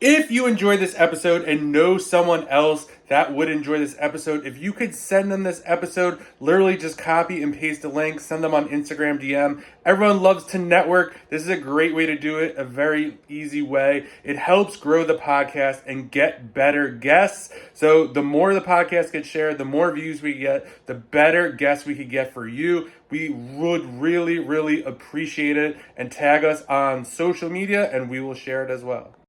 If you enjoyed this episode and know someone else that would enjoy this episode, if you could send them this episode, literally just copy and paste a link, send them on Instagram DM. Everyone loves to network. This is a great way to do it, a very easy way. It helps grow the podcast and get better guests. So the more the podcast gets shared, the more views we get, the better guests we could get for you. We would really, really appreciate it. And tag us on social media and we will share it as well.